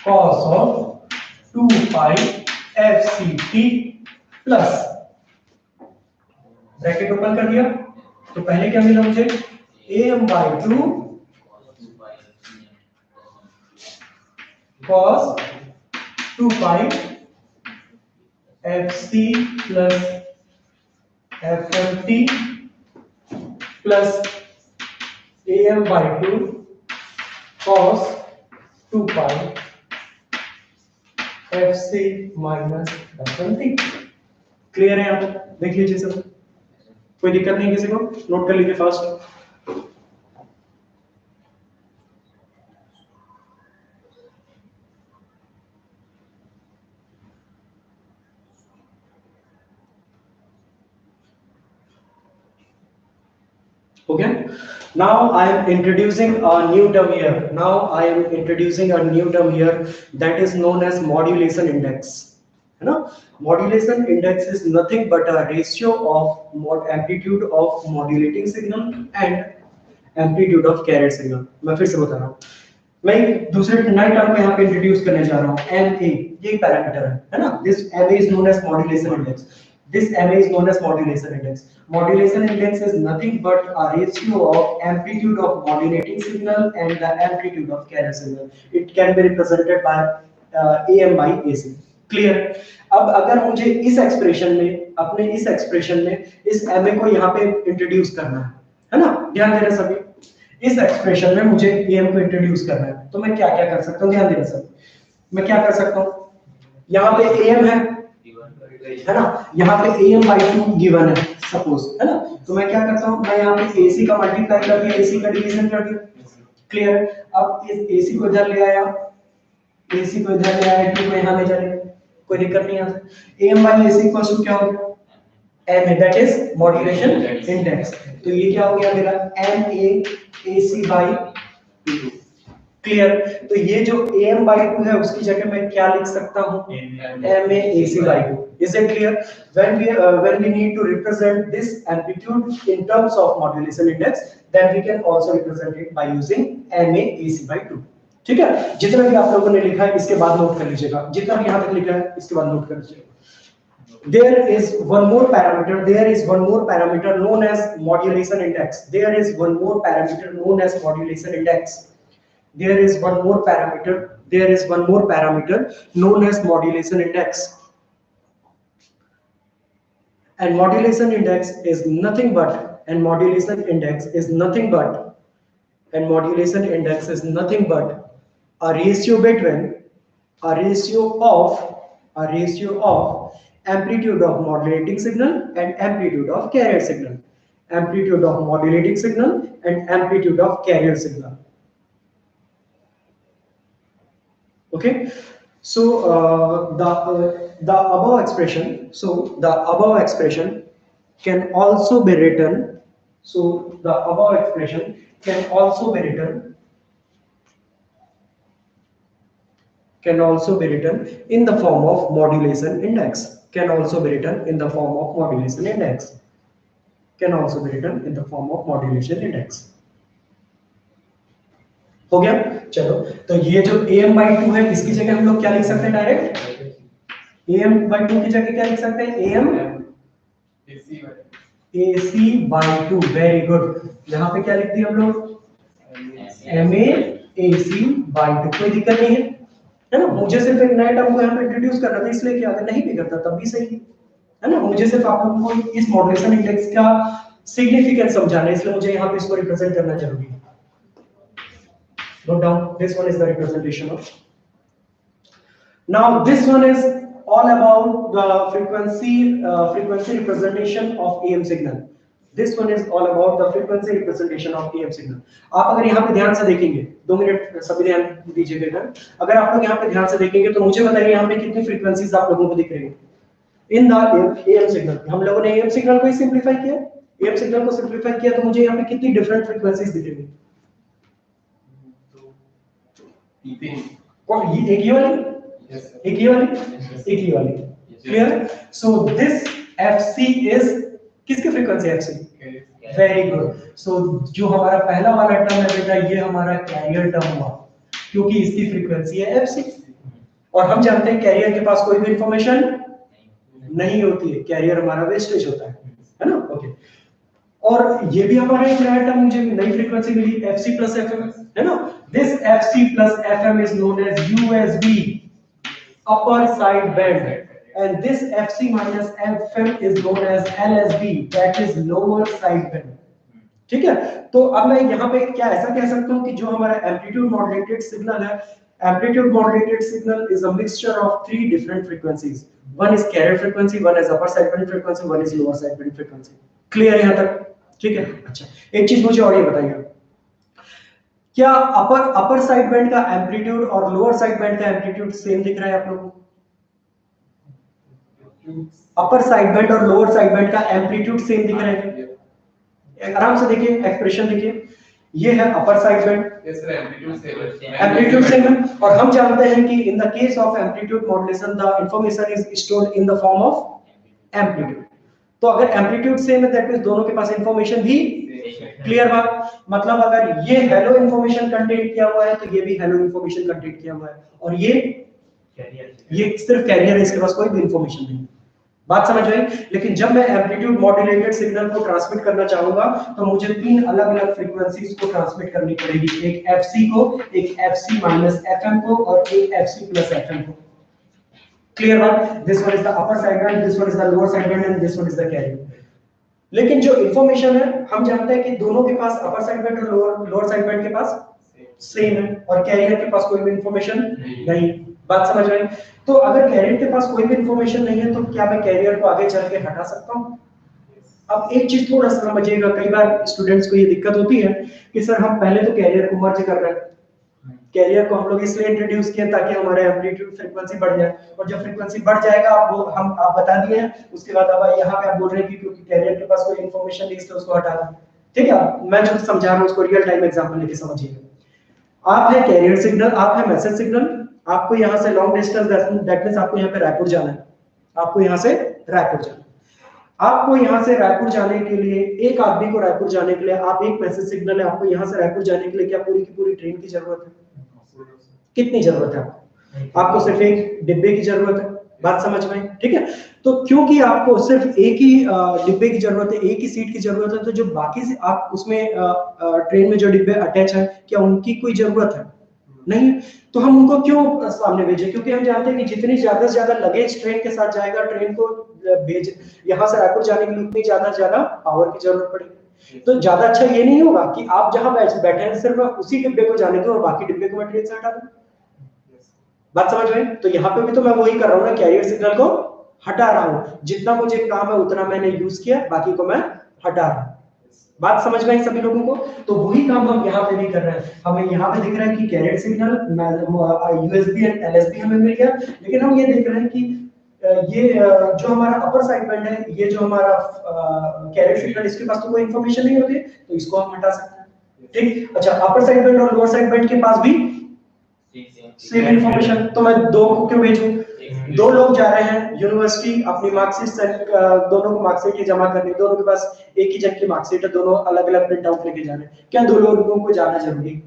cos of 2 pi fct plus, bracket open कर दिया तो पहले क्या मिला मुझे, am by 2 cos 2 pi fc plus fmt plus am by 2 cos 2 pi fc minus fmt। Clear है? यहाँ तक देख लीजिए सब, कोई दिक्कत नहीं किसी को, नोट कर लीजिए fast. Okay, now I am introducing a new term here. Now I am introducing a new term here that is known as modulation index, है ना? Modulation index is nothing but a ratio of amplitude of modulating signal and amplitude of carrier signal। मैं फिर से बता रहा हूँ, मैं दूसरे नए टर्म को यहाँ पे इंट्रोड्यूस करने जा रहा हूँ, MA, ये पैरामीटर है ना? This MA is known as modulation index। This MA is known as modulation index। Modulation index is nothing but a ratio of amplitude of modulating signal and the amplitude of carrier signal। It can be represented by AM by AC। Clear? अब अगर मुझे इस expression में, अपने इस expression में इस MA को यहाँ पे इंट्रोड्यूस करना है ना? ध्यान देना सभी, इस एक्सप्रेशन में मुझे AM को इंट्रोड्यूस करना है तो मैं क्या क्या कर सकता हूँ, ध्यान देना सभी। मैं क्या कर सकता हूँ, यहाँ पे AM है ना, यहाँ पे AM by 2 गिवन है सपोज, है ना? तो मैं क्या करता हूँ, मैं यहाँ पे AC का मल्टीप्लाई कर दिया, AC का डिवीजन कर दिया। क्लियर? अब इस AC को इधर ले आया, AC को इधर ले आया, 2 को यहाँ ले जाने, कोई दिक्कत नहीं है। AM by AC equals to क्या हो गया, MA, that is modulation index। तो ये क्या हो गया मेरा, MA AC by 2। क्लियर? तो ये जो AM by 2 है उसकी जगह मैं क्या लिख सकता हूँ, MA AC by 2। Is it clear? When we need to represent this amplitude in terms of modulation index, then we can also represent it by using MA AC by 2। ठीक है? जितना भी आप लोगों ने लिखा है इसके बाद नोट कर लीजिएगा, जितना भी यहाँ तक लिखा है इसके बाद नोट कर लीजिएगा। There is one more parameter, there is one more parameter known as modulation index। There is one more parameter known as modulation index। There is one more parameter, there is one more parameter known as modulation index। And modulation index is nothing but, and modulation index is nothing but and modulation index is nothing but a ratio between a ratio of amplitude of modulating signal and amplitude of carrier signal, amplitude of modulating signal and amplitude of carrier signal. Okay, so the above expression, can also be written. So the above expression can also be written in the form of modulation index. Can also be written in the form of modulation index. Can also be written in the form of modulation index. हो गया? चलो, तो ये जो am/2 है, इसकी जगह हम लोग क्या लिख सकते हैं डायरेक्ट? am/2 की जगह क्या लिख सकते हैं? AC/2. Very good. यहाँ पे क्या लिख दिया हम लोग? ma/AC/2. कोई दिक्कत नहीं है ना? मुझे सिर्फ एक नया टर्म को यहाँ पे इंट्रोड्यूस करना था, इसलिए क्या अगर नहीं भी करता तब भी सही है ना? मुझे सिर्फ आप लोगों को इस मॉड्यूलेशन इंडेक्स का सिग्निफिकेंस समझाना है, इसलिए मुझे यहाँ पे इसको रिप्रेजेंट करना जरूरी है. Note down, this one is the representation of. Now this one is all about the frequency representation of AM signal. This one is all about the frequency representation of AM signal. आप अगर यहाँ पे ध्यान से देखेंगे, 2 minute सभी ध्यान दीजिएगा. अगर आप लोग यहाँ पे ध्यान से देखेंगे तो मुझे बताइए यहाँ पे कितनी फ्रीक्वेंसीज आप लोगों को दिख रही है इन द AM सिग्नल. हम लोगों ने AM सिग्नल को ही सिंपलीफाई किया. AM सिग्नल को सिंपलीफाई किया तो मुझे यहाँ पे कितनी डिफरेंट फ्रीक्वेंसीज दिख रही है? कौन? ये एक ही वाली, एक ही वाली, एक ही वाली. Clear? So this FC is किसकी frequency? FC. Very good. So जो हमारा पहला वाला टर्म है बेटा, ये हमारा कैरियर टर्म हुआ, क्योंकि इसकी फ्रीक्वेंसी है FC. और हम जानते हैं कैरियर के पास कोई भी इंफॉर्मेशन नहीं होती है, कैरियर हमारा वेस्टेज होता है ना? ओके. और ये भी हमारा एक नया टर्म, मुझे नई फ्रीक्वेंसी मिली, FC plus FM, है ना? This FC plus FM is known as USB, upper side band, and this FC minus FM is known as LSB, that is lower side band. ठीक है? तो अब मैं यहाँ पे क्या ऐसा कह सकता हूँ कि जो हमारा एम्पलीट्यूड मॉड्यूलेटेड सिग्नल है, amplitude modulated signal is a mixture of 3 different frequencies. One is carrier frequency, one is upper sideband frequency, one is lower sideband frequency. Clear यहाँ तक? ठीक है. अच्छा, एक चीज मुझे और ये बताइए, क्या अपर साइड बैंड का एम्पलीट्यूड और लोअर साइड बैंड का एम्पलीट्यूड सेम दिख रहा है आप लोगों को? अपर साइड बैंड और लोअर साइड बैंड का एम्पलीट्यूड सेम दिख रहा है? आराम से देखिए, एक्सप्रेशन देखिए, ये है अपर साइड बैंड, एम्पलीट्यूड सेम है. और हम जानते हैं कि in the case of amplitude modulation the information is stored in the form of amplitude. तो अगर एम्पलीट्यूड सेम है दैट मींस दोनों के पास इंफॉर्मेशन भी. क्लियर बात? मतलब अगर ये हेलो इंफॉर्मेशन कंटेंट किया हुआ है तो ये भी हेलो इंफॉर्मेशन कंटेंट किया हुआ है, और ये सिर्फ कैरियर है, इसके पास कोई भी इंफॉर्मेशन नहीं. बात समझ आई? लेकिन जब मैं एम्पलीट्यूड मॉड्यूलेटेड सिग्नल को ट्रांसमिट करना चाहूंगा तो मुझे 3 अलग-अलग फ्रीक्वेंसीज को ट्रांसमिट करनी पड़ेगी, एक FC को, एक FC माइनस FM को और एक FC प्लस FM को. क्लियर बात? This one is the upper side band, this one is the lower side band and this one is the carrier. लेकिन जो इंफॉर्मेशन है हम जानते हैं कि दोनों के पास अपर साइड बैंड और लोअर साइड बैंड के पास सेम है, और कैरियर के पास कोई भी इंफॉर्मेशन नहीं. बात समझ रहे हैं? तो अगर कैरियर के पास कोई भी इंफॉर्मेशन नहीं है तो क्या मैं कैरियर को आगे चल के हटा सकता हूं? अब एक चीज थोड़ा सा समझिएगा, कई बार स्टूडेंट्स को ये दिक्कत होती है कि सर हम पहले तो कैरियर को मर्ज कर रहे हैं. कैरियर को हम लोग इसलिए इंट्रोड्यूस किया ताकि हमारा एम्पलीट्यूड फ्रीक्वेंसी बढ़ जाए, और जब फ्रीक्वेंसी बढ़ जाएगा आप बता दिए हैं, उसके बाद अब यहाँ पे आप बोल रहे हैं कि क्योंकि कैरियर के पास कोई इंफॉर्मेशन नहीं इसलिए उसको हटा दें. ठीक है? मैं जो समझा रहा हूँ उसको रियल टाइम एग्जांपल लेके समझिएगा. आप है कैरियर सिग्नल, आप है मैसेज सिग्नल, आपको यहाँ से लॉन्ग डिस्टेंस, दैट मींस आपको यहाँ पे रायपुर जाना है, आपको यहाँ से रायपुर जाना है. आपको यहाँ से रायपुर जाने के लिए, एक आदमी को रायपुर जाने के लिए आप एक मैसेज सिग्नल है, आपको यहाँ से रायपुर जाने के लिए क्या पूरी की पूरी ट्रेन की जरूरत है? कितनी जरूरत है आपको? आपको सिर्फ एक डिब्बे की जरूरत है. बात समझ में? ठीक है? तो क्योंकि आपको सिर्फ एक ही डिब्बे की जरूरत है, एक ही सीट की जरूरत है, तो जो बाकी से आप उसमें ट्रेन में जो डिब्बे अटैच है, क्या उनकी कोई जरूरत है? नहीं. तो हम उनको क्यों सामने भेजें? क्योंकि हम जानते हैं कि जितनी ज्यादा से ज्यादा लगेज ट्रेन के साथ जाएगा, ट्रेन को भेज यहाँ से रायपुर जाने के लिए उतनी ज्यादा से ज्यादा पावर की जरूरत पड़ेगी. तो ज्यादा अच्छा ये नहीं होगा कि आप जहां बैठे हैं सिर्फ उसी डिब्बे को जाने दो और बाकी डिब्बे को मटेरियल से हटा दो। बात समझ में? तो यहाँ पे भी तो मैं वही कर रहा हूँ ना, कैरियर सिग्नल को हटा रहा हूँ, जितना मुझे काम है उतना मैंने यूज किया, बाकी को मैं हटा रहा हूँ। बात समझ में आई सभी लोगों को? तो वही काम हम यहाँ पे भी कर रहे हैं। हमें यहाँ पे दिख रहा है कि carrier signal USB and LSB हमें मिल गया, लेकिन हम ये देख रहे हैं कि ये जो हमारा अपर साइड बैंड है, ये जो हमारा कैरियर सिग्नल, इसके पास तो कोई इंफॉर्मेशन नहीं होती, तो इसको हम हटा सकते हैं। ठीक, अच्छा, अपर साइड बैंड और लोअर साइड बैंड के पास भी सेम इंफॉर्मेशन, तो मैं दो को क्यों भेजूं? दो लोग जा रहे हैं यूनिवर्सिटी अपनी मार्कशीट, दोनों को मार्कशीट जमा करनी, दोनों के पास एक ही जन की मार्कशीट है, दोनों अलग अलग प्रिंट आउट लेके जा रहे हैं, क्या दो लोगों को जाना जरूरी?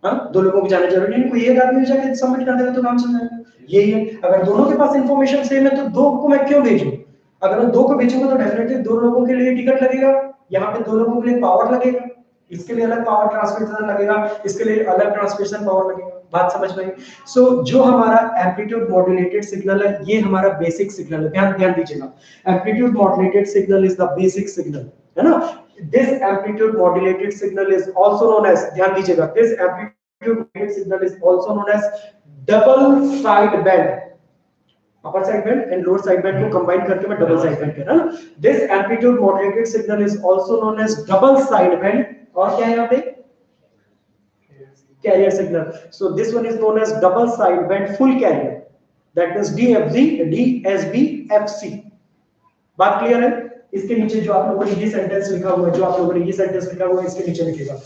हाँ, दो लोगों को जाना जरूरी नहीं, कोई एक आदमी जाके सबमिट कर देगा तो काम चल जाएगा। यही है, अगर दोनों के पास इंफॉर्मेशन सेम है तो दो को मैं क्यों भेजूं? अगर मैं दो को भेजूंगा तो डेफिनेटली दो लोगों के लिए टिकट लगेगा, यहाँ पे दो लोगों के लिए पावर लगेगा, इसके लिए अलग पावर ट्रांसमिशन लगेगा, इसके लिए अलग ट्रांसमिशन पावर लगेगा। बात समझ में आई? सो जो हमारा एम्पलीट्यूड मॉड्यूलेटेड सिग्नल है, ये हमारा बेसिक सिग्नल है, ध्यान दीजिएगा। Amplitude modulated signal is the basic signal, है ना? This amplitude modulated signal is also known as, ध्यान दीजिएगा, this amplitude modulated signal is also known as double side band. Upper side band and lower side band को combine करके मैं double side band कह रहा हूं। This amplitude modulated signal is also known as double side band, और क्या है यहाँ पे? Carrier signal. So this one is known as double sideband full carrier. That is DSB बात क्लियर है? इसके नीचे जो आप लोगों ने ये सेंटेंस लिखा हुआ है, जो आप लोगों ने ये सेंटेंस लिखा हुआ है, इसके नीचे लिखेगा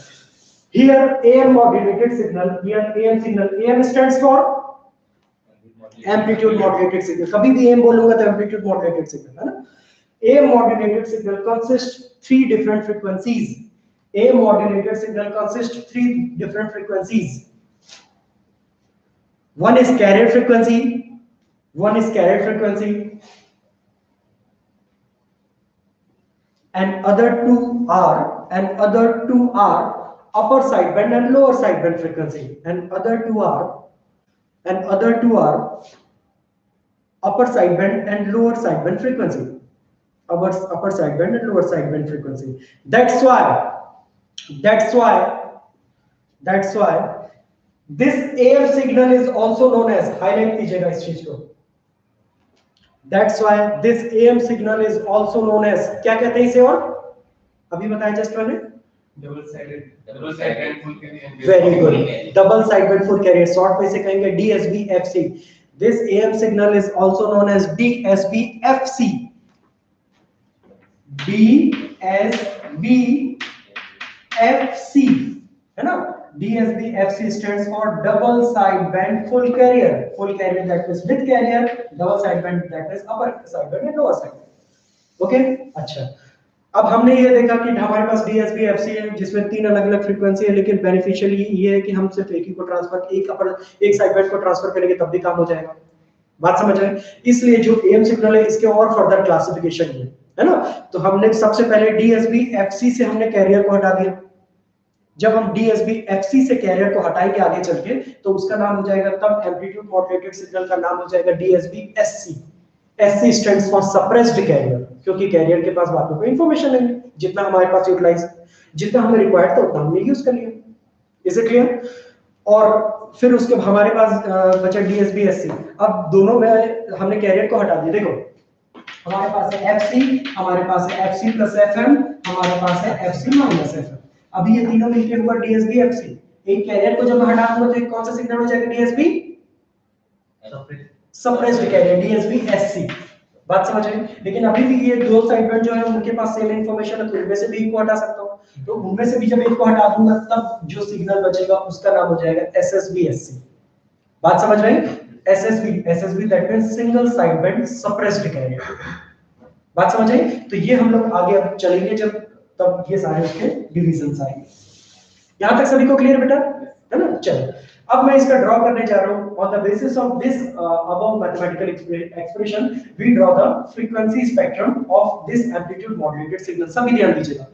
here AM modulated signal, here AM signal, AM stands for amplitude modulated signal. कभी भी AM बोलूंगा तो amplitude modulated signal, है ना? AM modulated signal consists three different frequencies. A modulated signal consists three different frequencies. One is carrier frequency, and other two are upper sideband and lower sideband frequency, and other two are upper sideband and lower sideband frequency. Upper sideband and lower sideband frequency. That's why this AM signal is also known as, highlight कीजिएगा इस चीज को, that's why this AM signal is also known as, क्या कहते हैं इसे? और अभी बताया जस्ट मैंने, double sided full carrier. Very good, double sided full carrier, short में इसे कहेंगे DSB-FC. This AM signal is also known as DSB-FC. DSB-FC, है ना? DSB-FC stands for double sideband full carrier. Full carrier that is with carrier, double sideband that is upper sideband and lower sideband. Okay, अच्छा, अब हमने ये देखा कि हमारे पास DSB-FC है जिसमें तीन अलग अलग फ्रीक्वेंसी है, लेकिन बेनिफिशियल ये है कि हम सिर्फ एक ही को ट्रांसफर, एक साइडबैंड को ट्रांसफर करेंगे तब भी काम हो जाएगा। बात समझ रहे हैं? इसलिए जो AM सिग्नल है इसके और फर्दर क्लासिफिकेशन है ना? तो हमने सबसे पहले DSB-FC से हमने कैरियर को हटा दिया। जब हम DSB-FC से कैरियर को हटाएंगे आगे चल के, तो उसका नाम हो जाएगा, तब एम्पलीट्यूड मॉड्यूलेटेड सिग्नल का नाम हो जाएगा DSB-SC. SC stands for suppressed career, क्योंकि कैरियर के पास बातों को इंफॉर्मेशन नहीं, जितना हमारे पास यूटिलाइज, जितना हमें रिक्वायर्ड था उतना हमने यूज कर लिया। Is it clear? और फिर उसके हमारे पास बचा DSB-SC। अब दोनों में हमने कैरियर को हटा दिया। देखो, हमारे पास है FC, हमारे पास है FC plus FM, हमारे पास है FC minus FM। अभी ये तीनों मिलके हुआ DSB-FC। एक कैरियर को जब मैं हटा दूंगा तो एक कौन सा सिग्नल हो जाएगा? DSB suppressed career, DSB-SC। बात समझ रहे? लेकिन अभी भी ये दो साइडबैंड जो है उनके पास सेम इंफॉर्मेशन है, तो उनमें से भी एक को हटा सकता हूं। तो उनमें से भी जब एक को हटा दूंगा तब जो सिग्नल बचेगा उसका नाम हो जाएगा SSB-SC। बात समझ रहे हैं? SSB that means single sideband suppressed carrier। बात समझ आई? तो ये हम लोग आगे अब चलेंगे जब तब ये सारे उसके डिवीजन्स आएंगे। यहां तक सभी को क्लियर बेटा, है ना? चलो, अब मैं इसका ड्रॉ करने जा रहा हूं। On the basis of this above mathematical expression we draw the frequency spectrum of this amplitude modulated signal. सभी ध्यान दीजिएगा,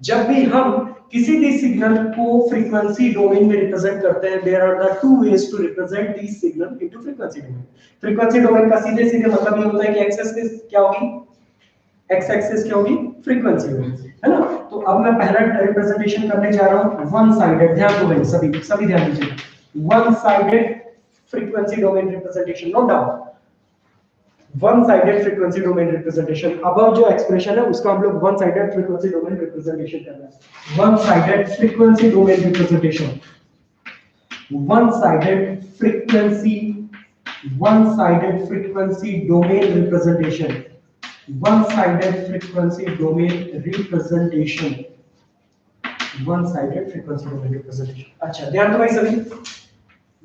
जब भी हम किसी भी सिग्नल को फ्रीक्वेंसी डोमेन में रिप्रेजेंट करते हैं, there are the two ways to represent this signal into frequency domain. Frequency domain का सीधे मतलब ये होता है कि एक्सेस क्या होगी? एक्स एक्सिस क्या होगी, फ्रीक्वेंसी होगी, है ना। तो अब मैं पहला रिप्रेजेंटेशन करने जा रहा हूं वन साइडेड, ध्यान दो भाई, सभी ध्यान दीजिए, one sided frequency domain representation, note down, one sided frequency domain representation. अब जो एक्सप्रेशन है उसका हम लोग one sided frequency domain representation कर रहे हैं, one sided frequency domain representation, one-sided frequency domain representation, one-sided frequency domain representation, one-sided frequency domain representation। अच्छा ध्यान दो भाई सभी,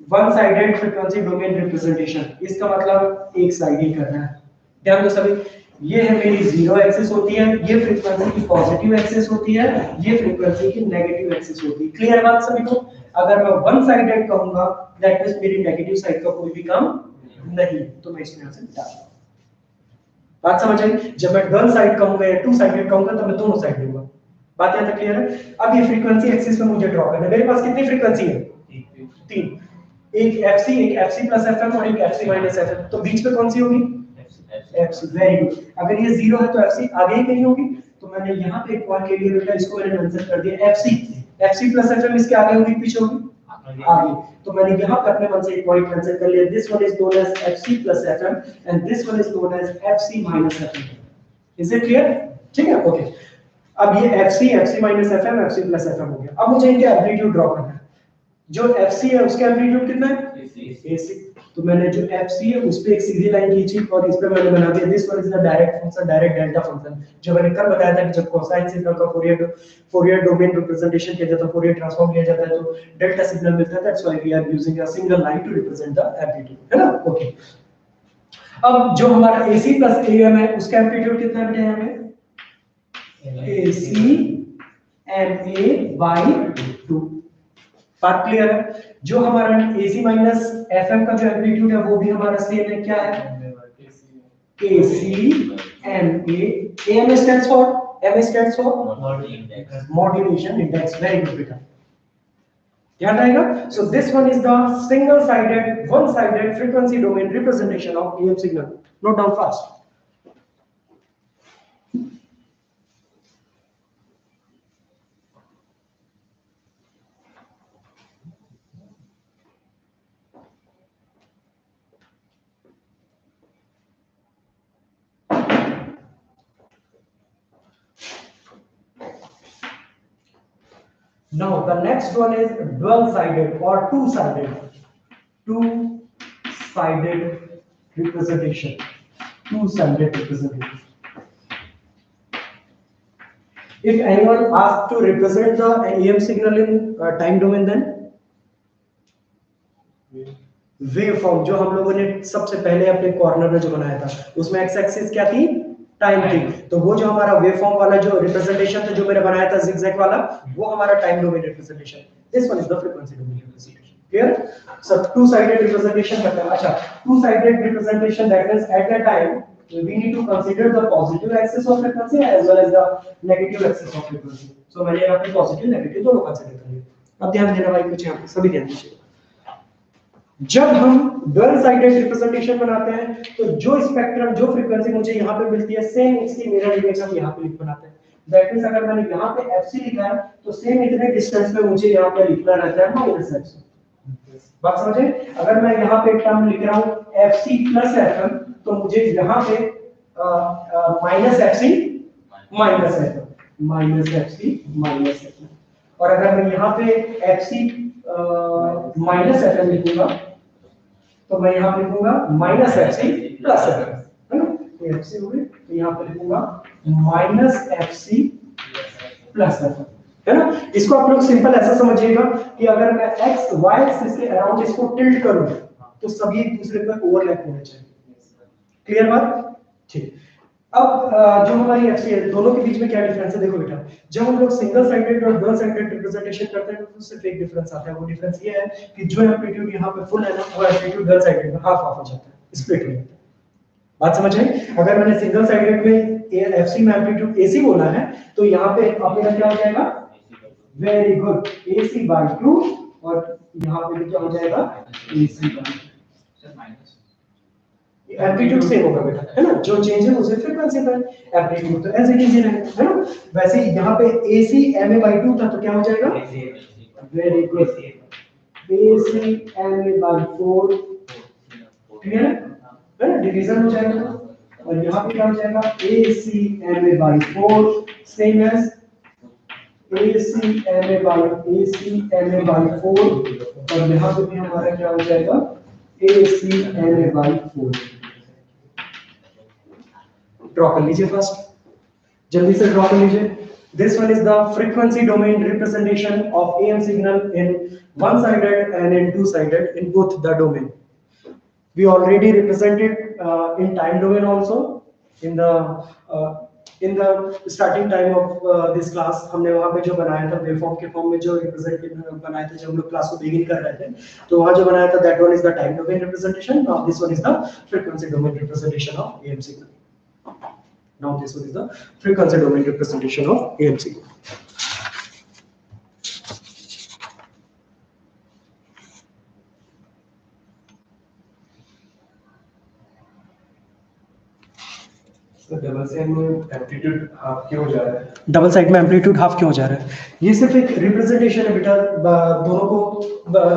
one-sided frequency domain representation इसका मतलब एक साइड ही करना है, ध्यान दो सभी। ये है मेरी जीरो एक्सिस होती है, ये फ्रीक्वेंसी की पॉजिटिव एक्सिस होती है, ये फ्रीक्वेंसी की नेगेटिव एक्सिस होती है, क्लियर बात सभी को। अगर मैं वन साइडेड कहूंगा दैट मींस मेरी नेगेटिव साइड का कोई भी काम नहीं, तो मैं इसमें से डाल, बात समझ आई। जब मैं वन साइड कहूंगा या टू साइडेड कहूंगा तो मैं दोनों साइड लूंगा, बात यहां तक क्लियर है। अब ये फ्रीक्वेंसी एक्सिस में मुझे ड्रॉ करना है, मेरे पास कितनी फ्रीक्वेंसी है, तीन, एक एफसी, एक एफसी प्लस एफएम और एक एफसी माइनस एफएम, तो बीच में कौन सी होगी, एफसी, वेरी गुड। अगर ये जीरो है तो एफसी आगे ही कहीं होगी, तो मैंने यहाँ पे एक पॉइंट ले लिया बेटा, इसको मैंने मेंशन कर दिया एफसी, एफसी प्लस एफएम इसके आगे होगी पीछे होगी, आगे, तो मैंने यहाँ पे अपने मन से एक पॉइंट मेंशन कर लिया, this one is known as FC plus FM and this one is known as FC minus FM, is it clear, ठीक है, ओके। अब ये FC, FC minus FM, FC plus FM हो गया। अब मुझे इनके एम्पलीट्यूड ड्रॉ करना है, जो एफसी है उसका एम्पलीट्यूड कितना है, एसी, तो मैंने जो एफसी है उस पे एक सीधी लाइन खींची और इस पे मैंने बना दिया this one is the direct function, direct delta function, जो मैंने कल बताया था कि जब कोसाइन सिग्नल का फोरियर डोमेन रिप्रेजेंटेशन किया जाता है, फोरियर ट्रांसफॉर्म किया जाता है, तो डेल्टा सिग्नल मिलता है, that's why we are using a single line to represent the amplitude, है ना, ओके। अब जो हमारा AC प्लस AM है उसका एम्पलीट्यूड कितना है बेटा, यहाँ पे AC MA by 2, बात क्लियर है। जो हमारा AC माइनस FM का जो एम्पलीट्यूड है वो भी हमारा सेम है, क्या है, AC MA, AM stands for, M stands for modulation index, very good बेटा, ध्यान रहेगा। So this one is the single sided, one sided frequency domain representation of AM signal, note down fast। Now the next one is dual-sided or two-sided representation. Two-sided representation. If anyone asks to represent the AM signal in time domain, then waveform जो हम लोगों ने सबसे पहले अपने corner में जो बनाया था उसमें एक्स एक्सिस क्या थी, टाइम थी, तो वो जो हमारा वेवफॉर्म वाला जो रिप्रेजेंटेशन था जो मैंने बनाया था जिगजैग वाला, वो हमारा time domain representation, this one is the frequency domain representation, clear. So two sided representation करते हैं। अच्छा, two sided representation that means at the time we need to consider the positive axis of frequency as well as the negative axis of frequency, so मैंने यहाँ पे positive negative दोनों consider कर लिए। अब ध्यान देना भाई, कुछ यहाँ पे सभी ध्यान दीजिए, जब हम डबल साइडेड रिप्रेजेंटेशन बनाते हैं तो जो स्पेक्ट्रम, जो फ्रीक्वेंसी मुझे यहाँ पे मिलती है सेम इसकी मिरर इमेज हम यहाँ पे लिख बनाते हैं, दैट मींस अगर मैंने यहाँ पे FC लिखा है तो सेम इतने डिस्टेंस पे मुझे यहाँ पे लिखना रहता है माइनस FC, बात समझे। अगर मैं यहाँ पे टर्म लिख रहा हूँ FC प्लस FM तो मुझे यहाँ पे minus FC minus FM, minus FC minus FM, और अगर मैं यहाँ पे FC माइनस FM लिखूंगा तो मैं यहाँ पे लिखूंगा माइनस FC प्लस FM, है ना, तो FC हो गई, तो यहाँ पे लिखूंगा माइनस FC प्लस FM, है ना। इसको आप लोग सिंपल ऐसा समझिएगा कि अगर मैं x y एक्सिस के अराउंड इसको टिल्ट करूं तो सभी एक दूसरे पर ओवरलैप होने चाहिए, क्लियर बात, ठीक। अब जो हमारी FC है दोनों के बीच में क्या डिफरेंस है, देखो बेटा, जब हम लोग सिंगल साइडेड और डबल साइडेड रिप्रेजेंटेशन करते हैं तो सिर्फ एक डिफरेंस आता है, वो डिफरेंस ये है कि जो एम्पलीट्यूड यहाँ पे फुल है ना, वो एम्पलीट्यूड डबल साइडेड में हाफ हाफ हो जाता है, स्प्लिट हो जाता है, बात समझ आई। अगर मैंने सिंगल साइडेड में FC में एम्पलीट्यूड AC बोला है तो यहाँ पे अपने क्या हो जाएगा, वेरी गुड, AC by 2, और यहाँ पे भी क्या हो जाएगा AC by एम्पलीट्यूड सेम होगा बेटा, है ना, जो चेंज है उसे फ्रीक्वेंसी पर, एम्पलीट्यूड तो एज इट इज रहेगा, है ना। वैसे ही यहाँ पे AC ma/2 था तो क्या हो जाएगा, very good, AC ma/4, clear है ना, डिवीजन हो जाएगा। और यहाँ पे क्या हो जाएगा, AC ma/4 same as AC ma/4, और यहाँ पे भी हमारा क्या हो जाएगा, AC ma/4। ड्रॉ कर लीजिए फर्स्ट, जल्दी से ड्रॉ कर लीजिए। This one is the frequency domain representation of AM signal in one-sided and in two-sided in both the domain. We already represented in time domain also in the starting time of this class. हमने वहाँ पे जो बनाया था waveform के form में जो representation बनाए थे जब हम लोग क्लास को बिगिन कर रहे थे, तो वहाँ जो बनाया था that one is the time domain representation. Now this one is the frequency domain representation of AM signal. Now this one is the frequency domain representation of AM signal. So double side में amplitude half क्यों हो जा रहा है? Double side में amplitude half क्यों हो जा रहा है? ये सिर्फ एक रिप्रेजेंटेशन है बेटा, दोनों को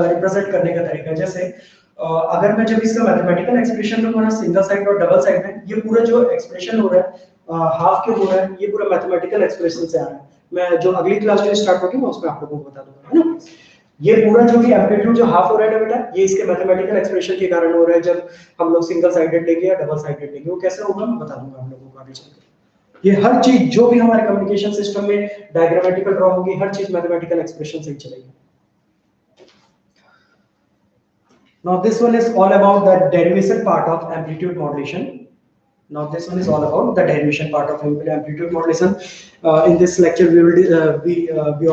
रिप्रेजेंट करने का तरीका। जैसे अगर मैं जब इसका मैथमेटिकल एक्सप्रेशन लूंगा ना सिंगल साइड और डबल साइड में, ये पूरा जो एक्सप्रेशन हो रहा है हाफ क्यों हो रहा है, ये पूरा मैथमेटिकल एक्सप्रेशन से आ रहा है। मैं जो अगली क्लास जो स्टार्ट होगी मैं उसमें आप लोगों को बता दूंगा, है ना। ये पूरा जो भी एम्पलीट्यूड जो हाफ हो रहा है ना बेटा, ये इसके मैथमेटिकल एक्सप्रेशन के कारण हो रहा है। जब हम लोग सिंगल साइडेड लेंगे या डबल साइडेड लेंगे, वो कैसे होगा मैं बता दूंगा आप लोगों को आगे चलकर। ये हर चीज जो भी हमारे कम्युनिकेशन सिस्टम में डायग्रामेटिकल ड्रॉ होगी, हर चीज मैथमेटिकल एक्सप्रेशन से ही चलेगी। Now this one is all about the derivation part of amplitude modulation. Now this one is all about the derivation part of amplitude modulation. In this lecture we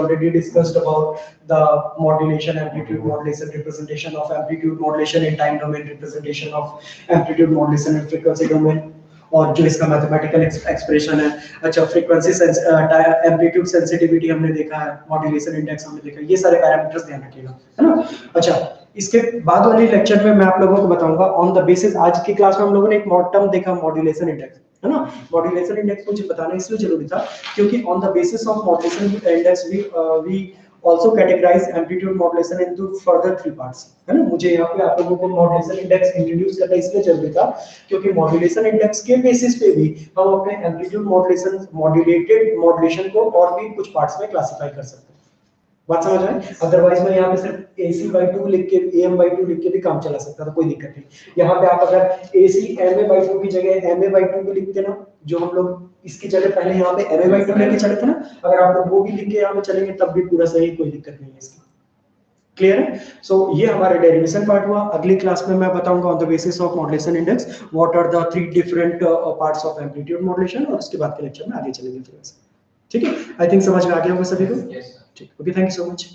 already discussed about the modulation, amplitude modulation, representation of amplitude modulation in time domain, representation of amplitude modulation in frequency domain, और जो इसका mathematical expression है। अच्छा, frequency amplitude sensitivity हमने देखा है, modulation index हमने देखा है, ये सारे पैरामीटर्स ध्यान रखिएगा, है ना। अच्छा, इसके बाद वाले लेक्चर में मैं आप लोगों को बताऊंगा ऑन द बेसिस, आज की क्लास में हम लोगों ने एक टर्म देखा मॉड्यूलेशन इंडेक्स, है ना। मॉड्यूलेशन इंडेक्स मुझे बताना इसलिए जरूरी था क्योंकि on the basis of modulation index we also categorize amplitude modulation into further 3 parts, है ना। मुझे यहाँ पे आप लोगों को मॉड्यूलेशन इंडेक्स इंट्रोड्यूस करना इसलिए जरूरी था क्योंकि मॉड्यूलेशन इंडेक्स के बेसिस पे भी हम अपने एम्पलीट्यूड मॉड्यूलेशन, मॉड्यूलेटेड मॉड्यूलेशन को और भी कुछ पार्ट्स में क्लासिफाई कर सकते हैं। बात समझ आए? अदरवाइज मैं यहाँ पे सिर्फ AC/2 लिख के AM/2 लिख के भी काम चला सकता था, कोई दिक्कत नहीं। यहाँ पे आप अगर AC MA/2 की जगह MA/2 भी लिखते ना, जो हम लोग इसकी जगह पहले यहाँ पे MA/2 लेके चले थे ना, अगर आप लोग वो भी लिख के यहाँ पे चलेंगे तब भी पूरा सही, कोई दिक्कत नहीं है इसकी। क्लियर है? सो ये हमारा डेरिवेशन पार्ट हुआ। अगली क्लास में मैं बताऊंगा on the basis of modulation index what are the 3 different parts of amplitude modulation, और उसके बाद के लेक्चर में आगे चलेंगे फिर। ठीक है, आई थिंक समझ में आ गया होगा सभी को। ठीक, okay, thank you so much.